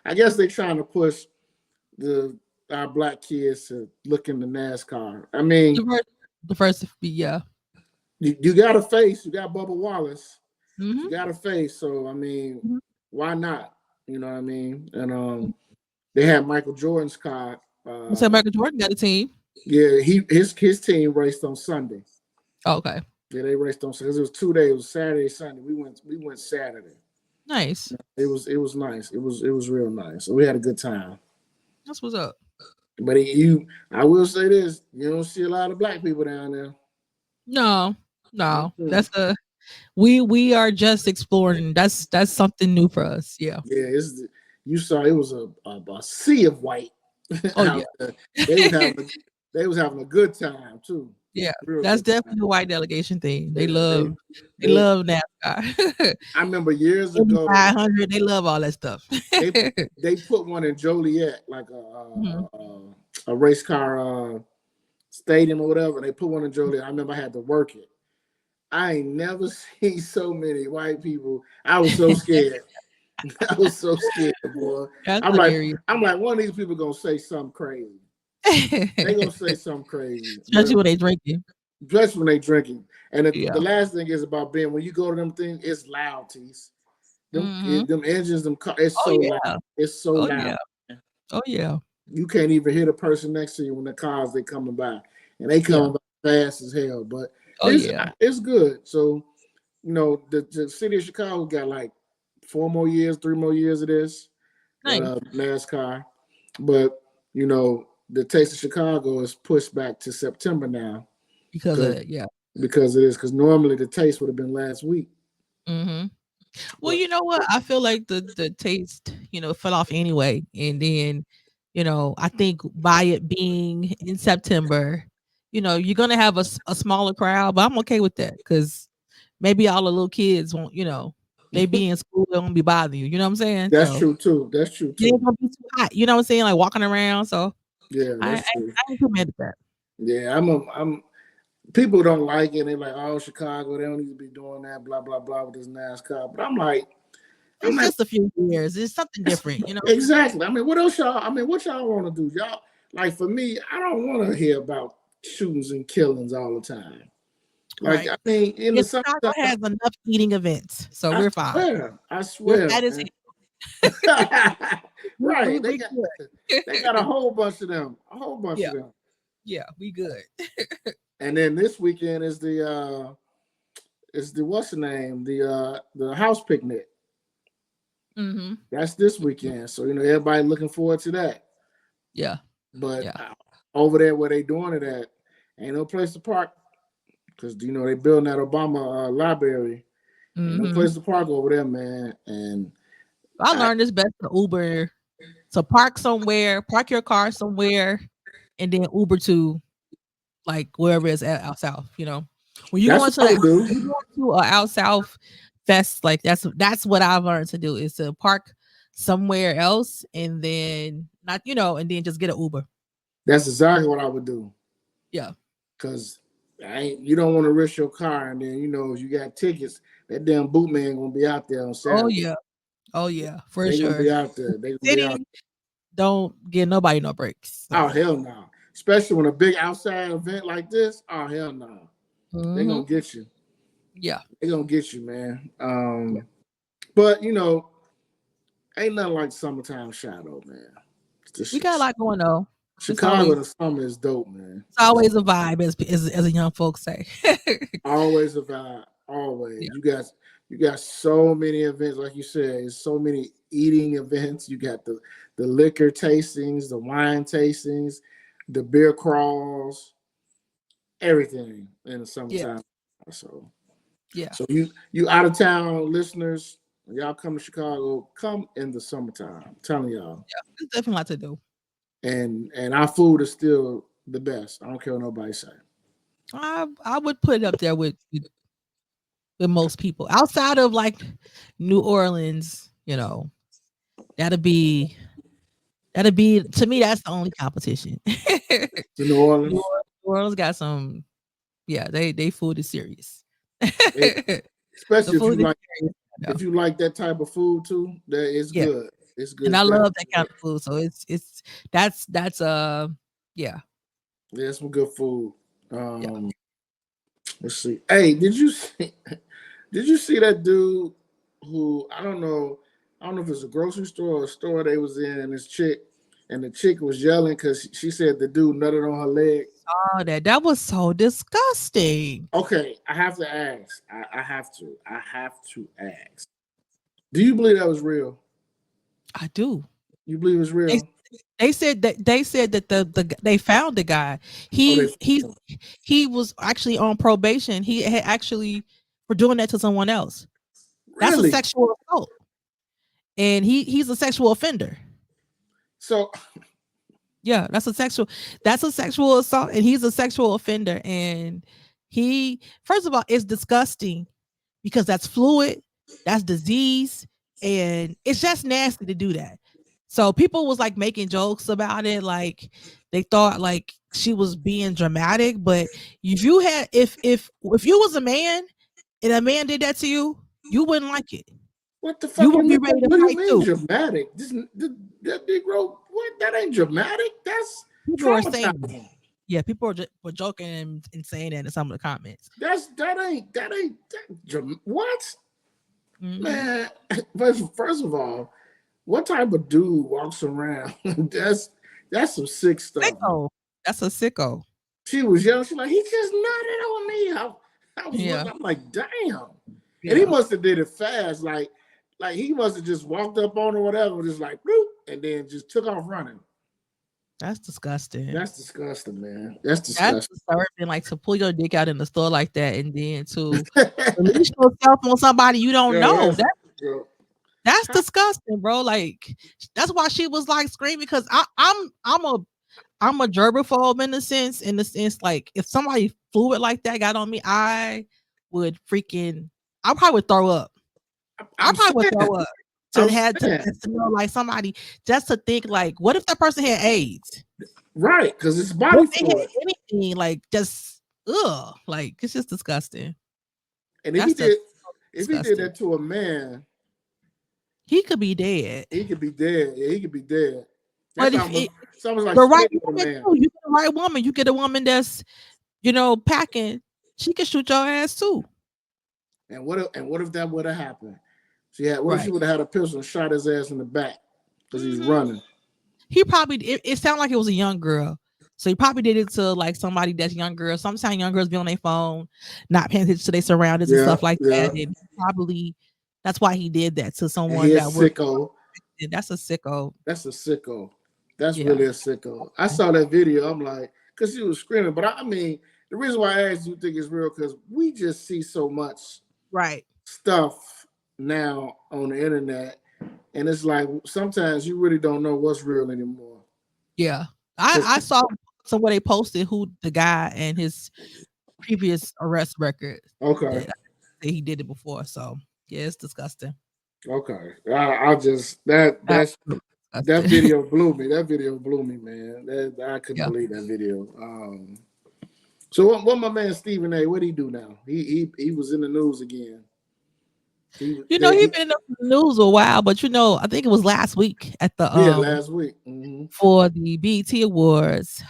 I guess they're trying to push our black kids to look into NASCAR. I mean, the first, yeah. You got a face. You got Bubba Wallace. You got a face. So I mean, why not? You know what I mean? And they had Michael Jordan's car. So Michael Jordan got a team. Yeah, his team raced on Sunday. Okay. Yeah, they raced on Sunday. It was 2 days. It was Saturday, Sunday. We went Saturday. Nice. It was nice. It was real nice. So we had a good time. That's what's up. But I will say this: you don't see a lot of black people down there. No. That's we are just exploring. That's something new for us. Yeah. Yeah, you saw it was a sea of white. Oh yeah. They was having a good time too. Yeah, that's definitely the white delegation thing. They love NASCAR. I remember years ago, 500. They love all that stuff. they put one in Joliet, like a race car stadium or whatever. They put one in Joliet. I remember I had to work it. I ain't never seen so many white people. I was so scared. I was so scared, boy. I'm like, one of these people gonna say something crazy. They gonna say something crazy, especially when they drinking. And the last thing is about being when you go to them things, it's loud, Tise. Them engines, them cars, it's so loud. It's so loud. Yeah. Oh yeah. you can't even hear the person next to you when the cars they coming by, and they coming by fast as hell. But it's good. So the city of Chicago got like 3 more years of this NASCAR, but the Taste of Chicago is pushed back to September now because because normally the Taste would have been last week. Mm-hmm. Well, you know what? I feel like the Taste, fell off anyway, and then, I think by it being in September, you're gonna have a smaller crowd, but I'm okay with that because maybe all the little kids won't, they be in school, they won't be bothering you. You know what I'm saying? That's true too. That's true too. It ain't gonna be too hot. You know what I'm saying? Like walking around. So yeah, I ain't too mad at that. Yeah, I'm. People don't like it. They're like, "Oh, Chicago, they don't need to be doing that." Blah blah blah with this NASCAR. But I'm like, it's just a few years. It's something different, Exactly. I mean, what else y'all? I mean, what y'all want to do? Y'all like for me, I don't want to hear about shootings and killings all the time. Like I mean, in the Chicago has enough eating events, so we're fine. I swear. That is right. They got a whole bunch of them. Of them. Yeah, we good. And then this weekend is the what's the name? The house picnic. Mm-hmm. That's this weekend. So everybody looking forward to that. Yeah. But over there where they doing it at, ain't no place to park. Because they building that Obama library. Ain't no place to park over there, man. And I learned it's best to Uber. So park your car somewhere, and then Uber to like wherever it's out south. When you go to a out south fest, like that's what I've learned to do is to park somewhere else and then and then just get an Uber. That's exactly what I would do. Yeah, because you don't want to risk your car, and then if you got tickets, that damn boot man gonna be out there on Saturday. Oh yeah, for they sure. Gonna be out there. They gonna be out there. Don't give nobody no breaks. So. Oh hell no! Especially when a big outside event like this. Oh hell no! They gonna get you. Yeah, they gonna get you, man. But ain't nothing like summertime Shoutout, man. We got a lot going on. Chicago in the summer is dope, man. It's always a vibe, as a young folks say. Always a vibe. Always. Yeah. You got so many events, like you said. So many eating events. You got the liquor tastings, the wine tastings, the beer crawls, everything in the summertime. Yeah. So you out of town listeners, y'all come to Chicago, come in the summertime. I'm telling y'all. Yeah, it's definitely a lot to do. And our food is still the best. I don't care what nobody say. I would put it up there with most people outside of like New Orleans. That'd be to me. That's the only competition. New Orleans. New Orleans got some. Yeah, they food is serious. Especially if you like that type of food too, that is good. It's good. And I love that kind of food. So that's yeah. Yeah, some good food. Let's see. Hey, did you see that dude who I don't know if it's a grocery store or a store they was in, and the chick was yelling because she said the dude nutted on her leg. Oh, that was so disgusting. Okay, I have to ask. I have to ask. Do you believe that was real? I do. You believe it's real? They said that they found the guy. He was actually on probation. He had actually for doing that to someone else. Really? That's a sexual assault. And he's a sexual offender. So yeah, that's a sexual assault, and he's a sexual offender. And he, first of all, it's disgusting because that's fluid, that's disease, and it's just nasty to do that. So people was like making jokes about it, like they thought like she was being dramatic. But if you was a man and a man did that to you, you wouldn't like it. What the fuck? You would be ready to fight too. Dramatic? That Negro, what? That ain't dramatic. That's people are saying. Yeah, people were joking and saying that in some of the comments. That ain't what? Mm-hmm. Man, first of all, what type of dude walks around? That's some sick stuff. Sicko. That's a sicko. She was young. She's like, he just nutted on me. I was Yeah. looking, I'm like, damn. Yeah. And he must have did it fast. Like he must have just walked up on her or whatever, just like, bloop, and then just took off running. That's disgusting. That's disgusting, man. That's disgusting. That's disturbing. Like to pull your dick out in the store like that, and then to release yourself on somebody you don't know. That's disgusting, bro. Like that's why she was like screaming because I'm a germaphobe in the sense like if somebody fluid like that got on me, I probably would throw up. I probably would throw up to know like somebody just to think like what if that person had AIDS? Right, because it's body fluid. Anything like just like it's just disgusting. And if he did that to a man, he could be dead. He could be dead. Yeah, he could be dead. But if someone's like the right woman, you get the right woman, you get a woman that's packing, she can shoot your ass too. And what if that would have happened? If she would have had a pistol and shot his ass in the back because he's running? He probably it sounded like it was a young girl. So he probably did it to like somebody that's younger. Sometimes young girls be on their phone, not paying attention to their surroundings and stuff like that. And probably that's why he did that to someone that was sicko. That's a sicko. That's a sicko. That's really a sicko. I saw that video. I'm like, because she was screaming. But I mean, the reason why I asked you think it's real because we just see so much stuff now on the internet, and it's like sometimes you really don't know what's real anymore. Yeah, I saw somewhere they posted who the guy and his previous arrest record. Okay, he did it before, so yeah, it's disgusting. Okay, I just that video blew me. That video blew me, man. I couldn't believe that video. So what my man Stephen A. What did he do now? He was in the news again. He's been in the news a while, but I think it was last week at the last week for the BET Awards.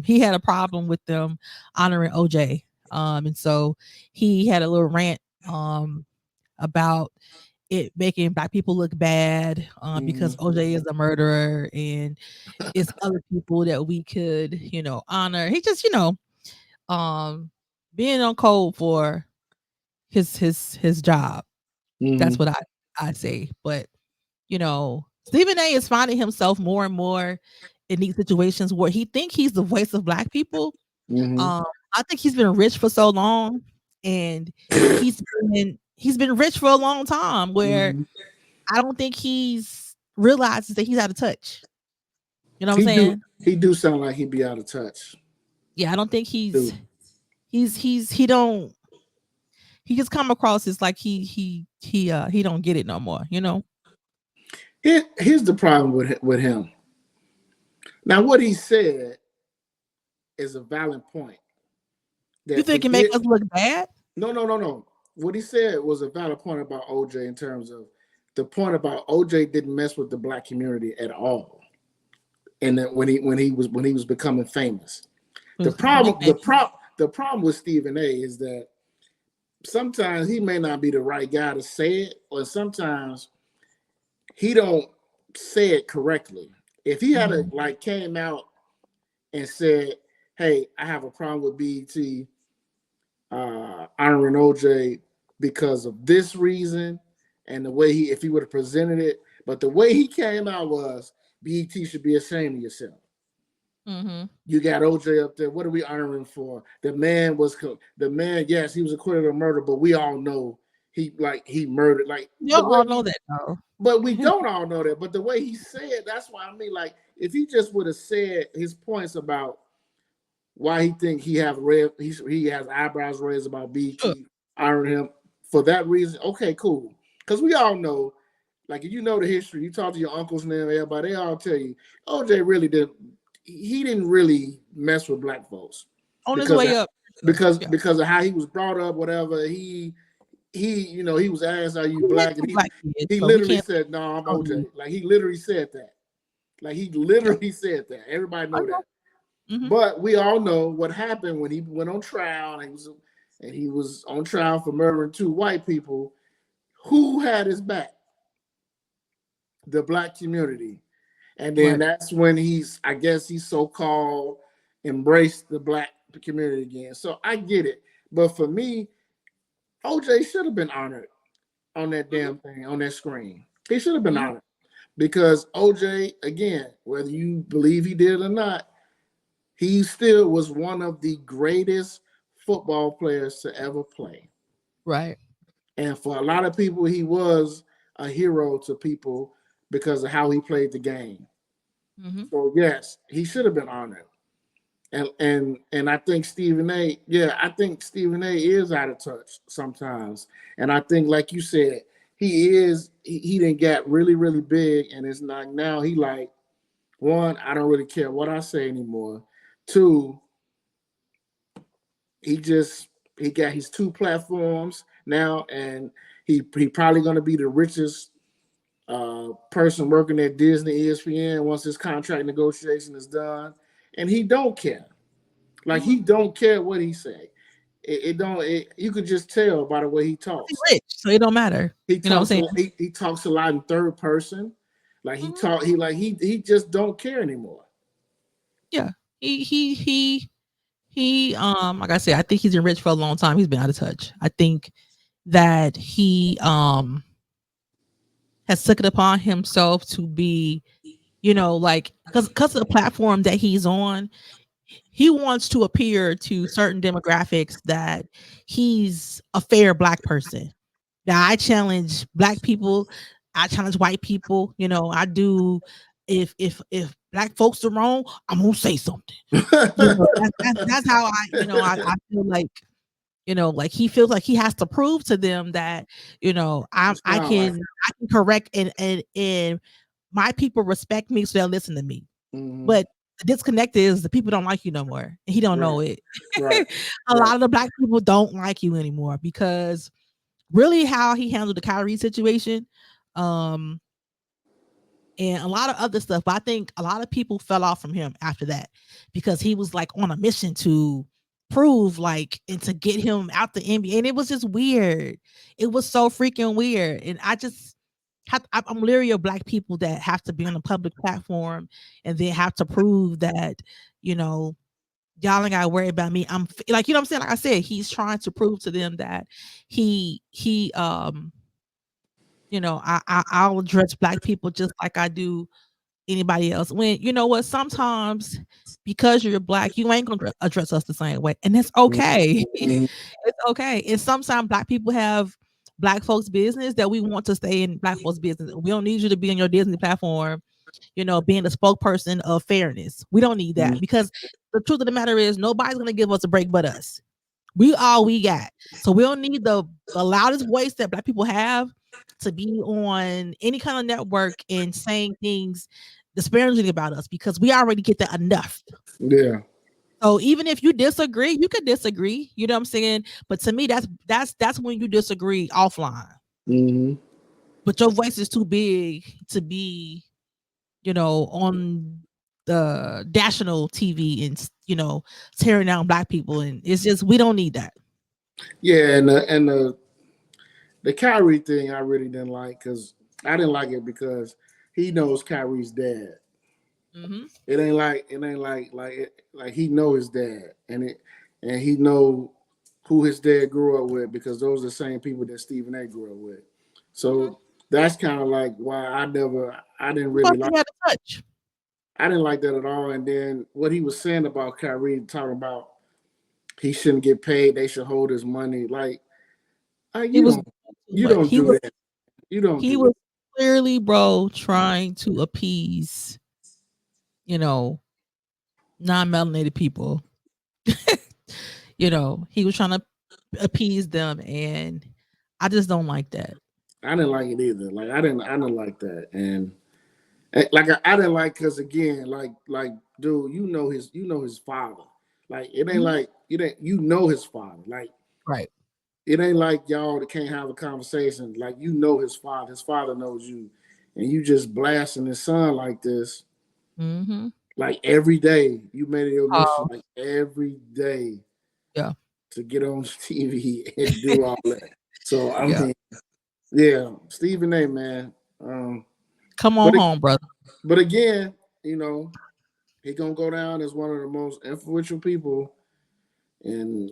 He had a problem with them honoring OJ. And so he had a little rant about it making Black people look bad because OJ is a murderer and it's other people that we could, honor. He just, being on code for his job. That's what I say. But Stephen A is finding himself more and more in these situations where he think he's the voice of Black people. I think he's been rich for so long, and he's been rich for a long time where I don't think he's realizes that he's out of touch. You know what I'm saying? He do sound like he'd be out of touch. Yeah, I don't think he just come across as like he don't get it no more, Here's the problem with him. Now, what he said is a valid point. You think it make us look bad? No. What he said was a valid point about OJ in terms of the point about OJ didn't mess with the Black community at all, and that when he was becoming famous, the problem with Stephen A is that sometimes he may not be the right guy to say it, or sometimes he don't say it correctly. If he had came out and said, "Hey, I have a problem with BET honoring OJ because of this reason," and the way if he would have presented it, but the way he came out was BET should be ashamed of yourself. You got OJ up there. What are we honoring for? The man. Yes, he was acquitted of murder, but we all know he murdered. Like you all know that, though. But we don't all know that. But the way he said, that's why I mean, like, if he just would have said his points about why he think he has eyebrows raised about BET honoring him for that reason, okay, cool. Because we all know, like, if you know the history, you talk to your uncles and everybody, they all tell you OJ really didn't. He didn't really mess with Black folks on his way up because of how he was brought up. Whatever he was asked, "Are you Black?" And he literally said, "No, I'm OJ." Like he literally said that. Everybody know that. But we all know what happened when he went on trial and he was on trial for murdering 2 white people. Who had his back? The Black community. And then that's when I guess he's so-called embraced the black community again. So I get it. But for me, OJ should have been honored on that damn thing, on that screen. He should have been honored. Because OJ, again, whether you believe he did or not, he still was one of the greatest football players to ever play. Right. And for a lot of people, he was a hero to people because of how he played the game. Mm-hmm. So yes, he should have been honored. And I think Stephen A. Yeah, I think Stephen A. is out of touch sometimes. And I think, like you said, he didn't get really, really big, and it's not now. He like, one, I don't really care what I say anymore. Two, he got his 2 platforms now, and he probably gonna be the richest person working at Disney ESPN once his contract negotiation is done, and he don't care. Like he don't care what he say. It don't. You could just tell by the way he He's talks. rich, so it don't matter. He You know what talks. I'm saying? He talks a lot in third person. Like he talk. He just don't care anymore. Yeah. He like I said, I think he's been rich for a long time. He's been out of touch. I think that he has took it upon himself to be, like because of the platform that he's on, he wants to appear to certain demographics that he's a fair black person. Now I challenge black people, I challenge white people, I do. If black folks are wrong, I'm gonna say something. That's how I feel like, like he feels like he has to prove to them that, I can correct and my people respect me, so they'll listen to me. Mm-hmm. But the disconnect is the people don't like you no more. And he don't know it. Right. A lot of the black people don't like you anymore because really how he handled the Kyrie situation, and a lot of other stuff. But I think a lot of people fell off from him after that because he was like on a mission to prove and to get him out the NBA. And it was just weird. It was so freaking weird. And I'm leery of black people that have to be on a public platform and then have to prove that, y'all ain't gotta worry about me. I'm like, you know what I'm saying? Like I said, he's trying to prove to them that I'll address black people just like I do anybody else. When you know what, sometimes because you're black, you ain't gonna address us the same way, and it's okay. Mm-hmm. It's okay. And sometimes black people have black folks' business that we want to stay in black folks' business. We don't need you to be on your Disney platform, being the spokesperson of fairness. We don't need that because the truth of the matter is nobody's gonna give us a break but us. We all we got. So we don't need the loudest voice that black people have to be on any kind of network and saying things disparaging about us because we already get that enough. Yeah. So even if you disagree, you could disagree. You know what I'm saying? But to me, that's when you disagree offline. Mm-hmm. But your voice is too big to be, on the national TV and tearing down black people, and it's just we don't need that. Yeah, and the Kyrie thing I really didn't like because I didn't like it because he knows Kyrie's dad. Mm-hmm. It ain't like he know his dad and he know who his dad grew up with because those are the same people that Stephen A. grew up with. So that's kind of like why I didn't really like. I didn't like that at all. And then what he was saying about Kyrie, talking about he shouldn't get paid, they should hold his money. You don't do that. You don't. He was clearly, bro, trying to appease, non-melanated people. He was trying to appease them, and I just don't like that. I didn't like it either. Like I didn't like that, and like I didn't like because again, like dude, you know his father. Like it ain't like you know his father. Like right. It ain't like y'all that can't have a conversation. Like you know his father. His father knows you, and you just blasting his son like this. Mm-hmm. Like every day, you made it your mission. Like every day, yeah, to get on TV and do all that. So mean, yeah, Stephen A. Man, come on home, brother. But again, you know, he gonna go down as one of the most influential people in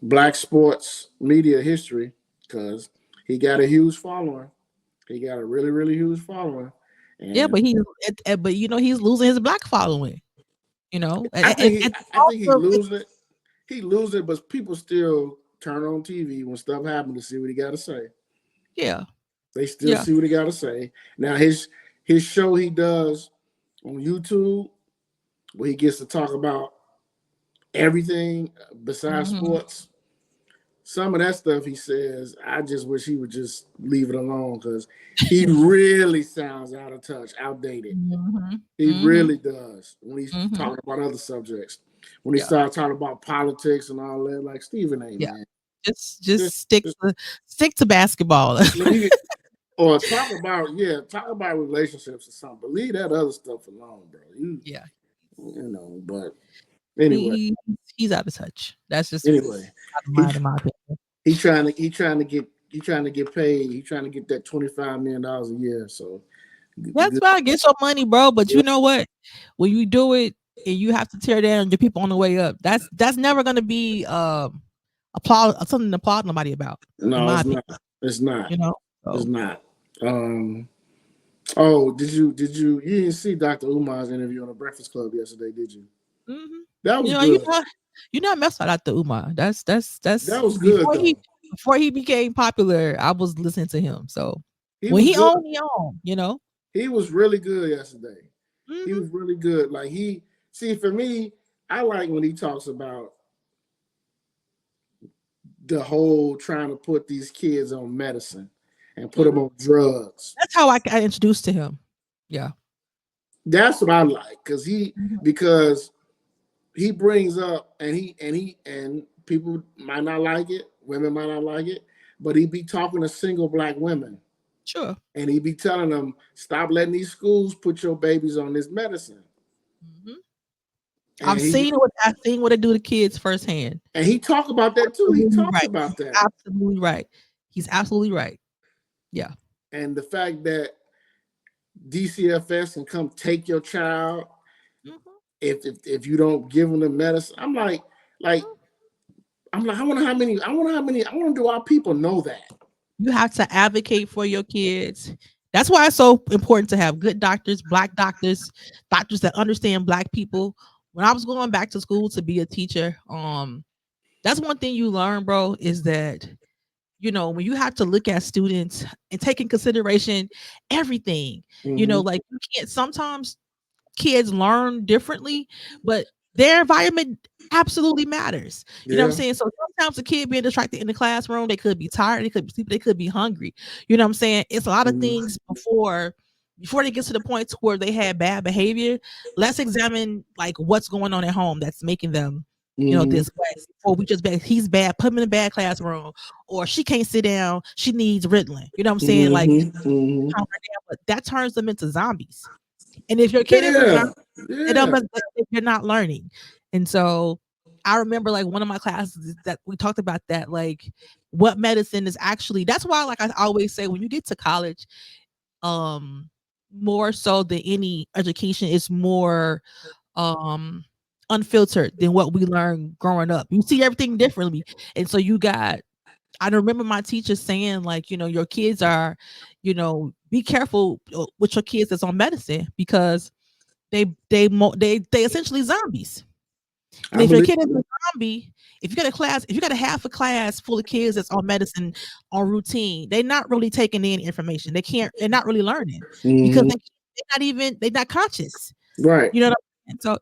black sports media history because he got a huge following. He got a really, really huge following, Yeah, and but but he's losing his black following. You know, I think he losing it. He losing it, but people still turn on TV when stuff happens to see what he got to say. yeah, They still yeah. see what he got to say. Now his show he does on YouTube, where he gets to talk about everything besides Mm-hmm. sports. Some of that stuff he says, I just wish he would just leave it alone because he really sounds out of touch, outdated. Mm-hmm. He Mm-hmm. really does when he's Mm-hmm. talking about other subjects. When he Yeah, starts talking about politics and all that, like Stephen A. yeah. Man, Just just, just stick to basketball. or talk about relationships or something. But leave that other stuff alone, bro. Yeah, You know. But anyway, he's out of touch. That's just anyway, out of he mind in my opinion. he trying to get paid. He trying to get that $25 million a year. So That's good. fine. Get your money, bro. But you know what? When you do it and you have to tear down your people on the way up, that's never gonna be applaud something to applaud nobody about, in No, my it's opinion. not. It's not. You know. It's So not. Um. Oh, did you didn't see Dr. Umar's interview on the Breakfast Club yesterday? Did you? mhm. That you was know, you good. know, you know, I messed with Dr. Umar. That's That was good though. before he became popular. I was listening to him. So He when was good. he owned. You know. He was really good yesterday. He Hmm. was really good. Like he see for me, I like when he talks about the whole trying to put these kids on medicine and put them Hmm. on drugs. That's how I got introduced to him. Yeah. That's what I like Mhm. because he brings up and people might not like it, women might not like it, but he be talking to single black women Sure. and he be telling them stop letting these schools put your babies on this medicine. Mhm. And he I've seen what it do to kids firsthand. and he talk about that too. He Absolutely talks right. about He's that absolutely right. He's absolutely right. Yeah. and the fact that DCFS can come take your child Mhm. if you don't give them the medicine. Like I'm like I want to do our people know that. You have to advocate for your kids. That's why it's so important to have good doctors, black doctors, doctors that understand black people. When I was going back to school to be a teacher, that's one thing you learn, bro, is that when you have to look at students and take in consideration everything, Mm-hmm. like you can't sometimes kids learn differently, but their environment absolutely matters. You know what I'm Yeah. saying? So sometimes a kid being distracted in the classroom, they could be tired, they could be sleeping, they could be hungry. You know what I'm saying? It's a lot of Mm-hmm. things before they get to the point to where they had bad behavior. Let's examine like what's going on at home that's making them Mm-hmm. this way. Or we just bad, he's bad, put him in a bad classroom, or she can't sit down, she needs Ritalin. You know what I'm saying? Like Mm-hmm. Mm-hmm. calm her down, but that turns them into zombies. And if your kid is a Yeah. zombie, it don't Yeah. mean that you're not learning. And so I remember like one of my classes that we talked about that, like what medicine is actually. That's why, like I always say, when you get to college, um, more so than any education, is more um unfiltered than what we learned growing up. You see everything differently. And so you got I remember my teacher saying, like, your kids are, be careful with your kids that's on medicine because they essentially zombies. And I if your believe. kid is a zombie, if you got a half a class full of kids that's on medicine on routine, they're not really taking in information. They're not really learning because Mm-hmm. they're not conscious. Right. You know what I mean? So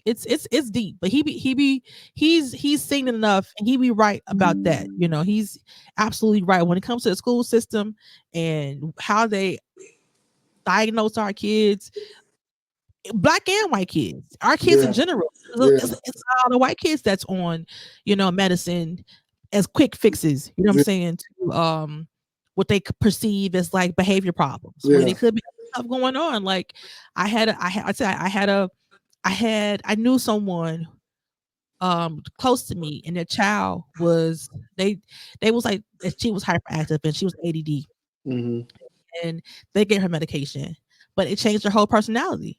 it's deep, but he's seen enough, and he be right about that. He's absolutely right when it comes to the school system and how they diagnose our kids, black and white kids, our kids in Yeah. general. Yeah. It's all the white kids that's on, medicine as quick fixes. You know what I'm Yeah. saying? To what they perceive as like behavior problems when Yeah. it could be stuff going on. Like I knew someone close to me, and their child was they was like she was hyperactive and she was ADD, Mm-hmm. and they gave her medication. but it changed her whole personality,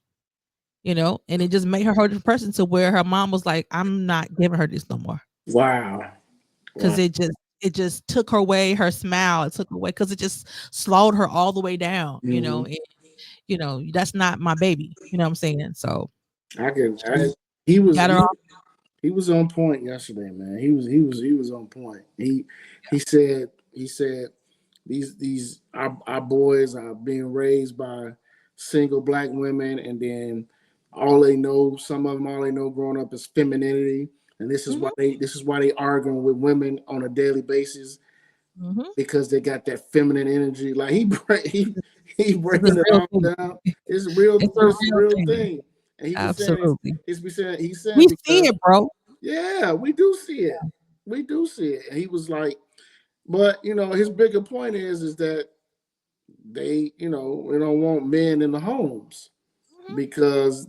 and it just made her a different person to where her mom was like, I'm not giving her this no more. Wow. Because it just took her away, her smile, it took away because it just slowed her all the way down, that's not my baby, you know what I'm saying? So he was got her he, off. he was on point yesterday, man. He was on point. He said these our boys are being raised by single black women, and then some of them all they know growing up is femininity, and this is why they arguing with women on a daily basis, Mhm. because they got that feminine energy. Like he It's a breaking it real all thing. down. It's real. It's a It's a real real thing. thing. And he was saying, Absolutely. he's saying We see because it, bro. yeah, we do see it. We do see it. And he was like, but his bigger point is that we don't want men in the homes, Mhm. because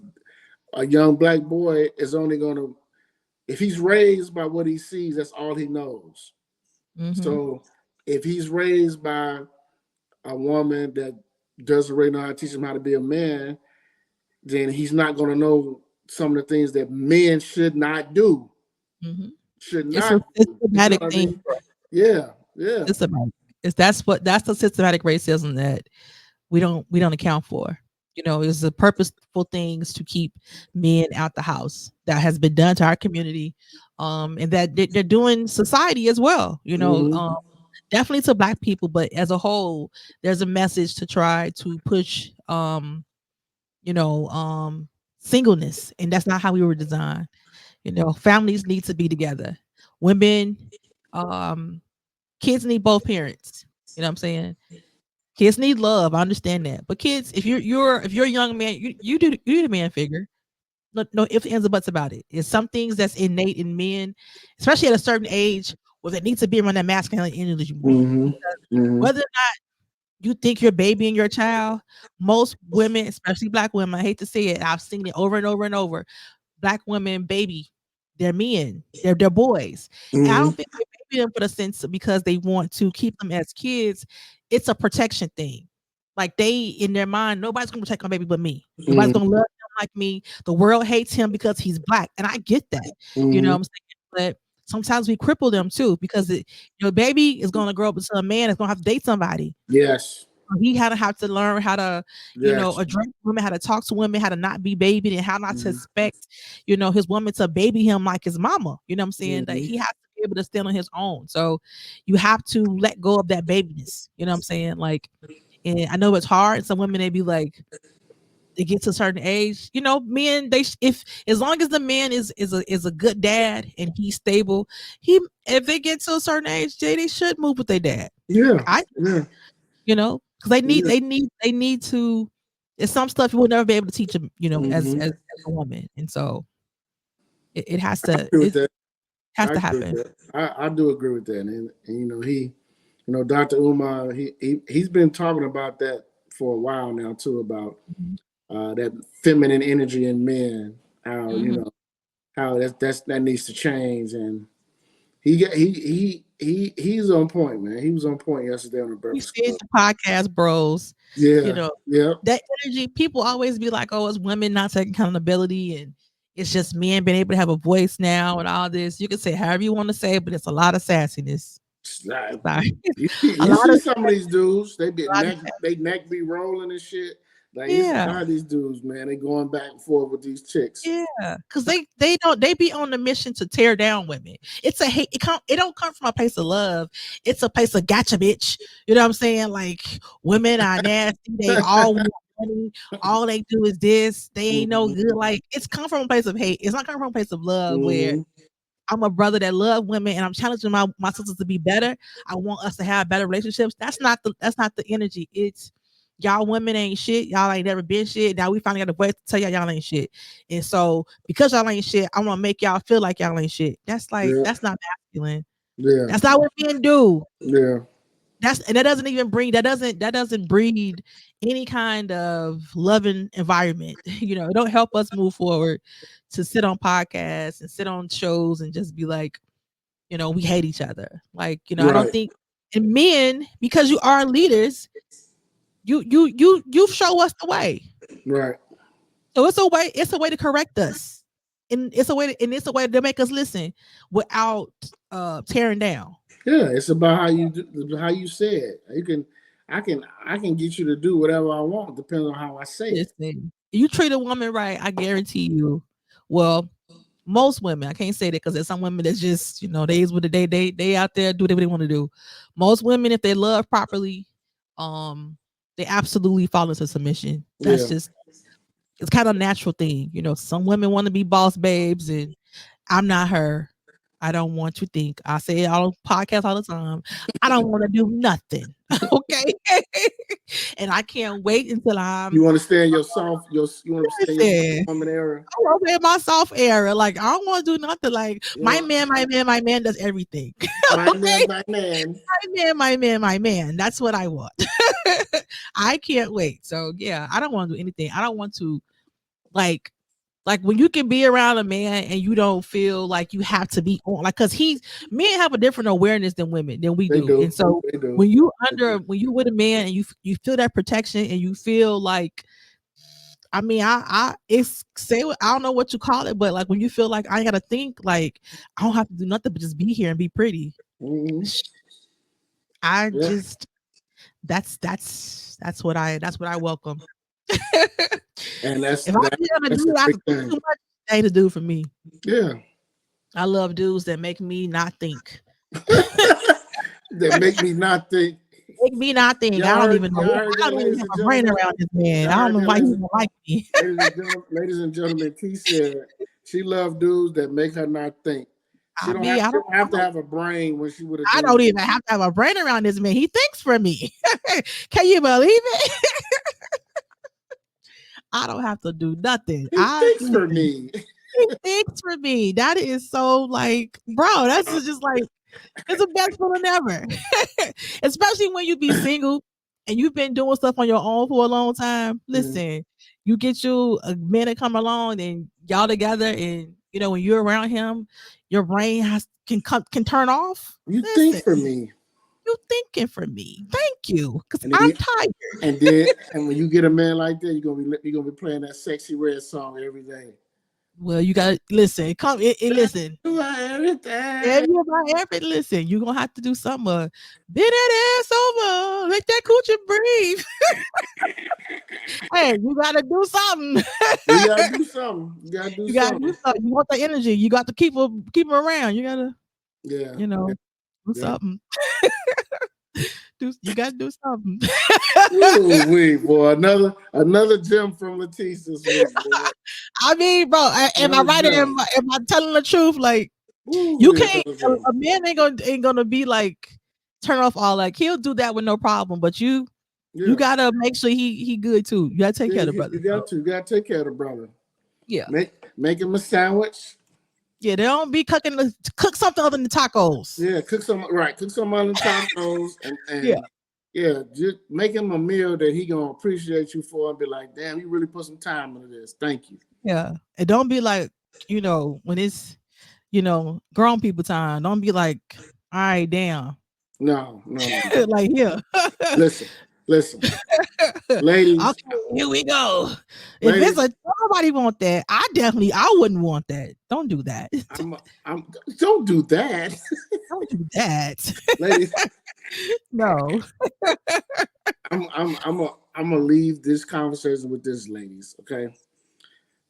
a young black boy is only gonna, if he's raised by what he sees, that's all he knows. Mhm. So if he's raised by a woman that doesn't really know how to teach him how to be a man, then he's not going to know some of the things that men should not do. Mhm. Should It's a not do. You know systematic what I thing, mean? bro. Yeah, yeah. Systematic. That's the systematic racism that we don't account for. It's the purposeful things to keep men out the house that has been done to our community, and that they're doing society as well. Mm-hmm. Definitely to black people, but as a whole, there's a message to try to push, you know, um, singleness, and that's not how we were designed. Families need to be together. Women, um, kids need both parents. You know what I'm saying? Kids need love. I understand that. But kids, if you're a young man, you do the man figure. No ifs, ands, or buts about it. It's some things that's innate in men, especially at a certain age, where they need to be around that masculine energy more. Mm-hmm. Because Mm-hmm. whether you think you're babying your child, most women, especially black women, I hate to say it, I've seen it over and over and over. Black women baby their men, they're boys. And I Mm-hmm. don't think they baby them for the sense of because they want to keep them as kids. It's a protection thing. Like they in their mind, nobody's gonna protect my baby but me. Nobody's gonna love him like me. The world hates him because he's black. And I get that. You know Mm-hmm. what I'm saying? But sometimes we cripple them too because your baby is gonna grow up into a man that's gonna have to date somebody. Yes. He had to have to learn how to, Yes. address women, how to talk to women, how to not be babied, and how not to Mm-hmm. expect, his woman to baby him like his mama. You know what I'm saying? That Mm-hmm. he has to be able to stand on his own. So you have to let go of that babiness. You know what I'm saying? Like, and I know it's hard. Some women they be like, they get to a certain age, men if as long as the man is a good dad and he's stable, if they get to a certain age, they should move with their dad. Yeah. I Yeah. because they need Yeah. to. It's some stuff you will never be able to teach them, Mm-hmm. as a woman, and so it has I to agree with it that. has I to agree with happen. that. I do agree with that. And Dr. Umar, he's been talking about that for a while now too, about Mhm. that feminine energy in men, how Mhm. that needs to change. And he's on point, man. He was on point yesterday on the We Breakfast said Club. the podcast bros, you Yeah, know yeah, that energy. People always be like, "Oh, it's women not taking accountability, and it's just men being able to have a voice now, and all this." You can say however you want to say, but it's a lot of sassiness. like, Sorry, a you lot see of some of these dudes, a lot of they neck be rolling and shit. Like you see a yeah. lot of these dudes, man, they going back and forth with these chicks. Yeah, because they be on the mission to tear down women. It's a hate. It don't come from a place of love. It's a place of gotcha, bitch. You know what I'm saying? Like women are nasty. They all want money. All they do is this. They ain't no Mhm, good. Like it's come from a place of hate. It's not coming from a place of love where mhm, I'm a brother that love women and I'm challenging my sisters to be better. I want us to have better relationships. That's not the energy. It's y'all women ain't shit. Y'all ain't never been shit. Now we finally got a voice to tell y'all ain't shit. And so because y'all ain't shit, I want to make y'all feel like y'all ain't shit. yeah, That's not masculine. yeah, That's not what men do. yeah, That doesn't even bring that doesn't breed any kind of loving environment. It don't help us move forward to sit on podcasts and sit on shows and just be like, we hate each other. Like, I don't right, think and men, because you are leaders, You show us the way. Right. So it's a way to correct us. And it's a way to make us listen without tearing down. Yeah, it's about how you say it. I can get you to do whatever I want, depending on how I say it. Listen, you treat a woman right, I guarantee you. Well, most women, I can't say that because there's some women that's just, they is what they out there do whatever they want to do. Most women, if they love properly, they absolutely fall into submission. That's Yeah. just it's kind of a natural thing. Some women want to be boss babes, and I'm not her. I don't want to think. I say it all podcasts all the time. I don't want to do nothing. Okay. And I can't wait until You I'm understand your soft you understand your listen, woman era. I want to my soft era. Like I don't want to do nothing. Like You my know, man, my man does everything. my man, Okay. my man. My man. That's what I want. I can't wait. So yeah, I don't want to do anything. I don't want to like when you can be around a man and you don't feel like you have to be on, like, because men have a different awareness than we They do. do. And so They do. when you with a man and you feel that protection and you feel like, I mean, I don't know what you call it, but like when you feel like I gotta think, like I don't have to do nothing but just be here and be pretty. Mm-hmm. I Yeah. just that's what I welcome. And If I be on a that's a dude, I big could do thing. too much. Ain't a dude for me. Yeah. I love dudes that make me not think. That make me not think. Make me not think. I don't even know. Y'all heard I that, don't even ladies have and a brain gentlemen? around this man. Y'all I don't heard know that, why he don't like me. ladies and gentlemen, T said she loved dudes that make her not think. She I mean, she don't have to have a brain when she would have I done. don't even have to have a brain around this man. He thinks for me. Can you believe it? I don't have to do nothing. He thinks for me. He thinks for me. That is so like, bro, that's just like it's the best feeling ever. Especially when you be single and you've been doing stuff on your own for a long time. Listen, you get you a man to come along and y'all together, and when you're around him, your brain can turn off. You think Listen, for me. you thinking for me. Thank you, because And I'm then, tired. and when you get a man like that, you're gonna be playing that sexy red song every day. Well, you gotta listen. Come and listen. Everything. Everybody, listen, you're gonna have to do something. Bend that ass over, make that coochie breathe. Hey, you gotta do something. You gotta do something. You gotta do You gotta do something. something. You want the energy. You got to keep them around. You gotta, Yeah. do Yeah. something. You gotta do something. Ooh, wait, boy. Another gem from Tise this week, boy. I mean, bro, am I right? Am I telling the truth? Like, you can't. A man ain't gonna be like turn off all, like he'll do that with no problem. But you gotta make sure he good too. You gotta take care of the brother. You gotta take care of the brother. Yeah. Make him a sandwich. Yeah, they don't be cook something other than tacos. Yeah, cook some other tacos and just make him a meal that he gonna appreciate you for and be like, damn, you really put some time into this. Thank you. Yeah. And don't be like, when it's, grown people time, don't be like, all right, damn. No. Like, here. Listen. Ladies. Okay, here we go. Ladies, if nobody want that, I wouldn't want that. Don't do that. Don't do that. Don't do that. Ladies. No. I'm gonna leave this conversation with this, ladies. Okay.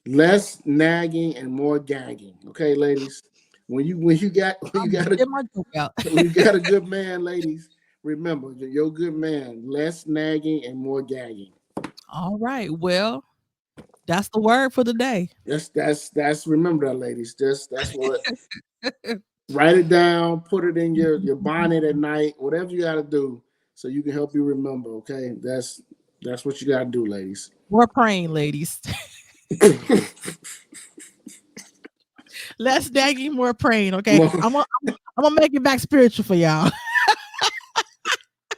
Less nagging and more gagging. Okay, ladies. When you got a good man, ladies, remember you're a good man. Less nagging and more gagging. All right. Well, that's the word for the day. That's remember that, ladies. That's what. Write it down. Put it in your bonnet at night. Whatever you got to do, so you can help you remember. Okay, that's what you got to do, ladies. More praying, ladies. Less nagging, more praying. Okay, I'm gonna make it back spiritual for y'all.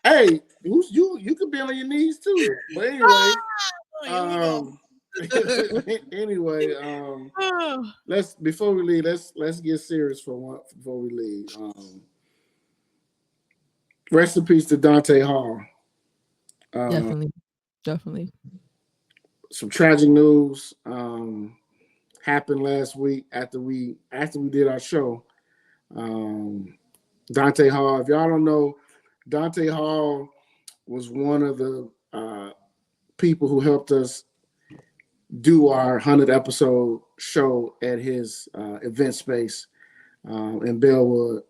Hey, you could be on your knees too. But anyway, before we leave, let's get serious before we leave. Rest in peace to Dante Hall. Definitely. Some tragic news happened last week after we did our show. Dante Hall. If y'all don't know, Dante Hall was one of the people who helped us do our 100 episode show at his event space in Bellwood.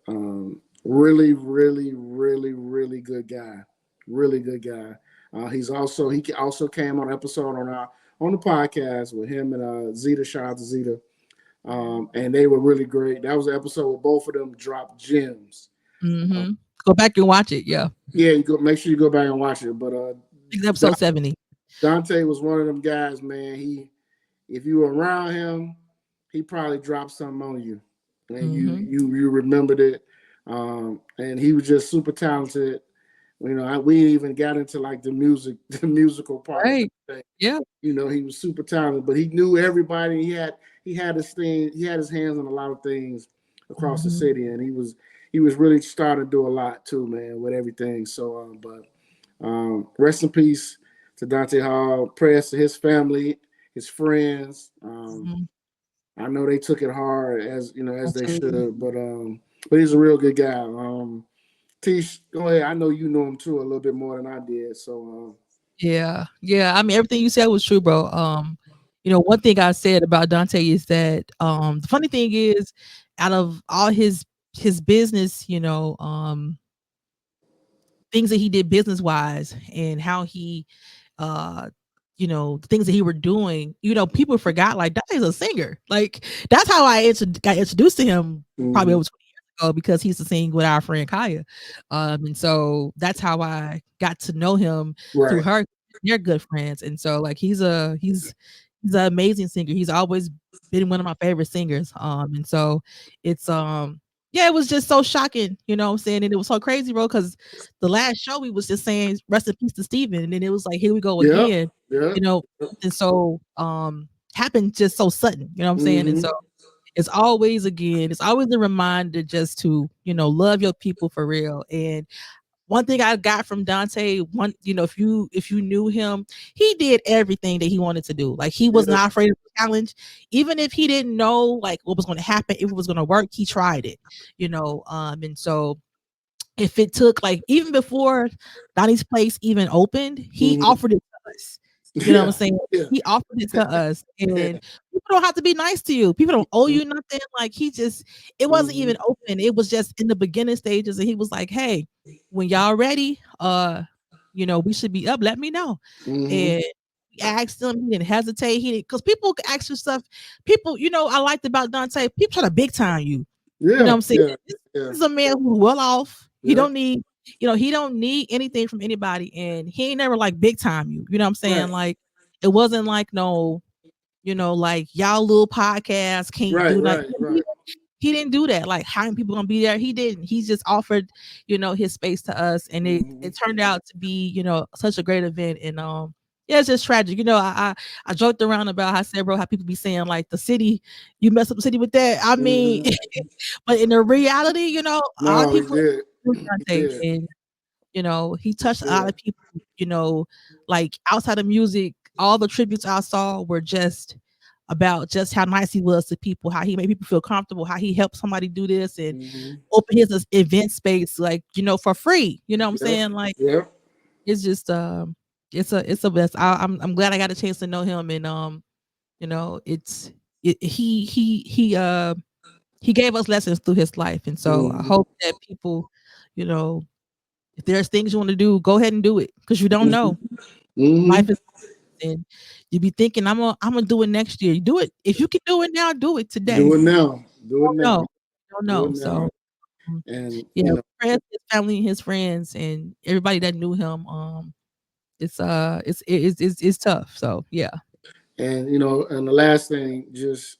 Really, really, really, really good guy. Really good guy. He also came on an episode on the podcast with him and Zeta. Shout out to Zeta. And they were really great. That was an episode where both of them dropped gems. Go back and watch it. Yeah. Yeah, you go. Make sure you go back and watch it. But episode 70. Dante was one of them guys, man. If you were around him, he probably dropped something on you, and you remembered it. And he was just super talented. You know, we even got into like the musical part. Right. Yeah. You know, he was super talented, but he knew everybody. He had his thing. He had his hands on a lot of things across the city, and he was really starting to do a lot too, man, with everything. So, rest in peace to Dante Hall. Prayers to his family, his friends. I know they took it hard as they should, but he's a real good guy. Tise, go ahead. I know you know him too a little bit more than I did. So yeah. I mean, everything you said was true, bro. One thing I said about Dante is that the funny thing is, out of all his business, things that he did business wise and how he the things that he were doing, people forgot like Dante's a singer. Like that's how I got introduced to him probably over 20 years ago, because he used to sing with our friend Kaya. And so that's how I got to know him through her. They're good friends. And so like he's an amazing singer. He's always been one of my favorite singers. And so it's yeah, it was just so shocking, you know what I'm saying? And it was so crazy, bro, because the last show we was just saying rest in peace to Steven. And then it was like, here we go again. And so happened just so sudden, you know what I'm saying? And so it's always a reminder just to, love your people for real. And one thing I got from Dante, if you knew him, he did everything that he wanted to do. Like he was not afraid of the challenge, even if he didn't know like what was going to happen, if it was going to work, he tried it. And so if it took like even before Donnie's place even opened, he offered it to us. You know what I'm saying? Yeah. He offered it to us, and people don't have to be nice to you. People don't owe you nothing. Like it wasn't even open. It was just in the beginning stages, and he was like, "Hey, when y'all ready, we should be up. Let me know." And we asked him. He didn't hesitate. He didn't, because people ask you stuff. People, I liked about Dante. People try to big time you. Yeah, you know what I'm saying? This is a man who's well off. He don't need. He don't need anything from anybody, and he ain't never like big time you. You know what I'm saying? Right. Like it wasn't like no, like y'all little podcast can't do nothing. Right. He didn't do that. Like how many people gonna be there? He didn't. He just offered, his space to us, and it turned out to be, such a great event. And yeah, it's just tragic. I joked around about how I said, bro, how people be saying like the city, you mess up the city with that. I mean, but in the reality, a lot of people. And he touched a lot of people, like outside of music. All the tributes I saw were just about just how nice he was to people, how he made people feel comfortable, how he helped somebody do this and open his event space, like, for free. You know what I'm saying? Like, it's just it's a best. I'm glad I got a chance to know him, and he gave us lessons through his life. And so I hope that people, if there's things you want to do, go ahead and do it, because you don't know. Life is, and you be thinking, I'm gonna do it next year. You do it. If you can do it now, do it today. Do it now. Don't know. So and prayers to his family and his friends and everybody that knew him. It's tough. So yeah. And and the last thing, just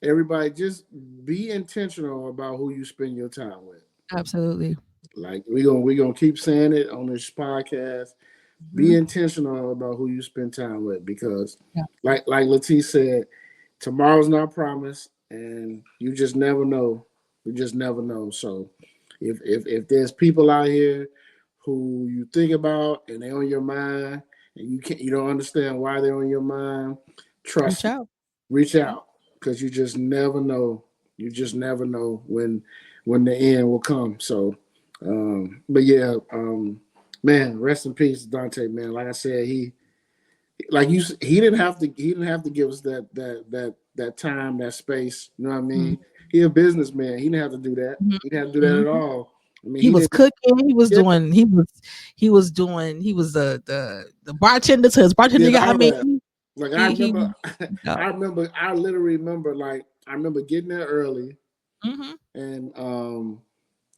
everybody just be intentional about who you spend your time with. Absolutely. Like we're gonna keep saying it on this podcast. Be intentional about who you spend time with, because like Latif said, tomorrow's not promised, and you just never know. You just never know. So if there's people out here who you think about and they're on your mind, and you don't understand why they're on your mind, trust me, reach out, because you just never know. You just never know when the end will come. So, but yeah, man, rest in peace, Dante. Man, like I said, he didn't have to give us that time, that space. You know what I mean? He a businessman. He didn't have to do that. He didn't have to do that at all. I mean, he was cooking. He was doing. He was the bartender to his bartender. I mean, I literally remember, like, I remember getting there early, and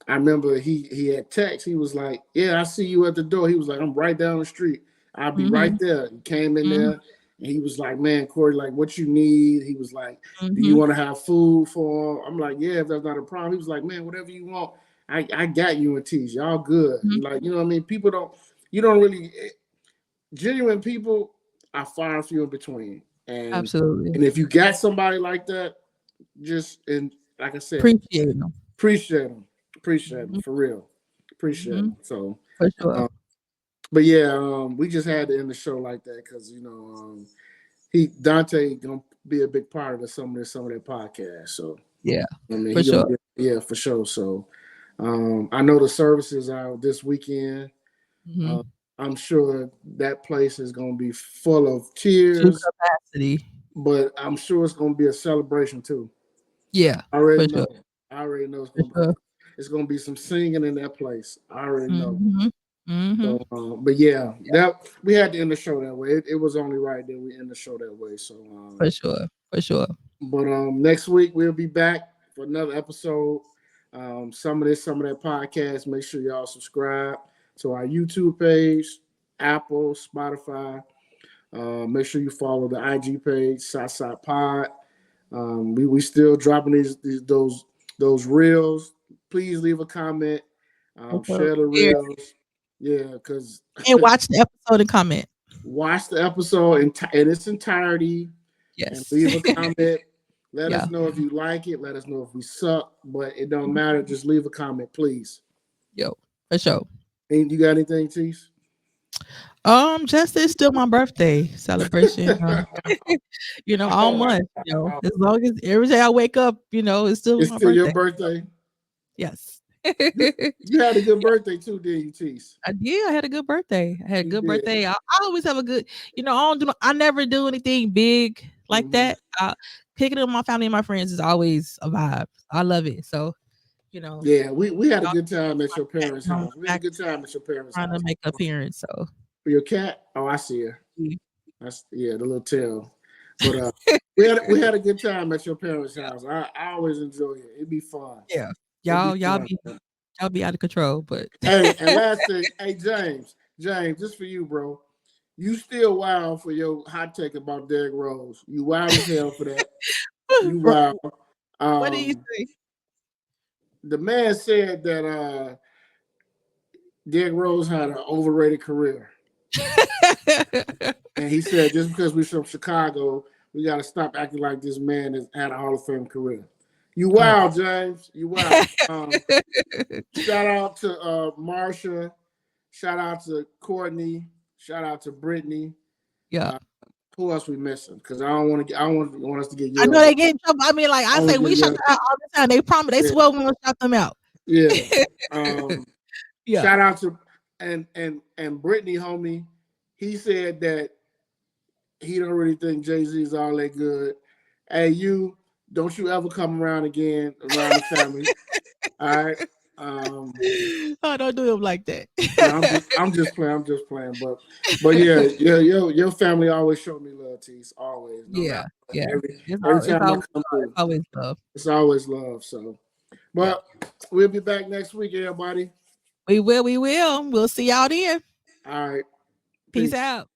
I remember he had text. He was like, "Yeah, I see you at the door." He was like, "I'm right down the street. I'll be right there." He came in there, and he was like, "Man, Corey, like, what you need?" He was like, "Do you want to have food for him?" I'm like, "Yeah, if that's not a problem." He was like, "Man, whatever you want, I got you and Tise. Y'all good." Like, you know what I mean? You don't really, genuine people are far and few in between. And absolutely. And if you got somebody like that, and like I said, appreciate them for real. Appreciate them. So, for sure. But yeah, we just had to end the show like that because Dante gonna be a big part of some of that podcast. So yeah, I mean, for sure. For sure. So I know the services are this weekend. I'm sure that place is gonna be full of tears, capacity, but I'm sure it's gonna be a celebration too. Yeah, I already know. Sure. I already know it's gonna be some singing in that place. I already know. So, but yeah, that we had to end the show that way. It was only right that we end the show that way. So for sure. But next week we'll be back for another episode. Some of that podcast. Make sure y'all subscribe to our YouTube page, Apple, Spotify. Make sure you follow the IG page, SOTSOPOD. We still dropping those reels. Please leave a comment. Share the reels. Yeah, because and watch the episode and comment. Watch the episode in its entirety. Yes. And leave a comment. Let us know if you like it. Let us know if we suck. But it don't matter. Just leave a comment, please. Yo, for sure. And you got anything, Tise? Just it's still my birthday celebration. All month. As long as every day I wake up, it's still my birthday. Your birthday. Yes. You had a good birthday too, didn't you, Tise? I did. I had a good birthday. I had a good birthday. I always have a good. I never do anything big like that. Kicking it with my family and my friends is always a vibe. I love it. So, Yeah, we had a good time at your parents' house. We had a good time at your parents' house. Trying to make an appearance. So for your cat, I see her. That's the little tail. But we had a good time at your parents' house. I always enjoy it. It'd be fun. Yeah. Y'all be out of control, but hey, and last thing, hey James, just for you, bro. You still wild for your hot take about Derrick Rose. You wild as hell for that. You wild. What do you say? The man said that Derrick Rose had an overrated career. And he said just because we're from Chicago, we got to stop acting like this man has had a Hall of Fame career. You wild, James. You wild. Shout out to Marsha. Shout out to Courtney. Shout out to Brittany. Yeah. Who else we missing? Because I don't want us to get. I know they get in trouble. I mean, like I say, we shout them out all the time. They promise. They swear we're gonna shout them out. Yeah. Shout out to and Brittany, homie. He said that he don't really think Jay-Z is all that good. Hey, don't you ever come around again around the family. All right. I don't do him like that. I'm just playing. But yeah, your family always show me love, Tise. Always. Yeah. Every time I come through. Always love. It's always love. So but we'll be back next week, everybody. We will. We'll see y'all then. All right. Peace out.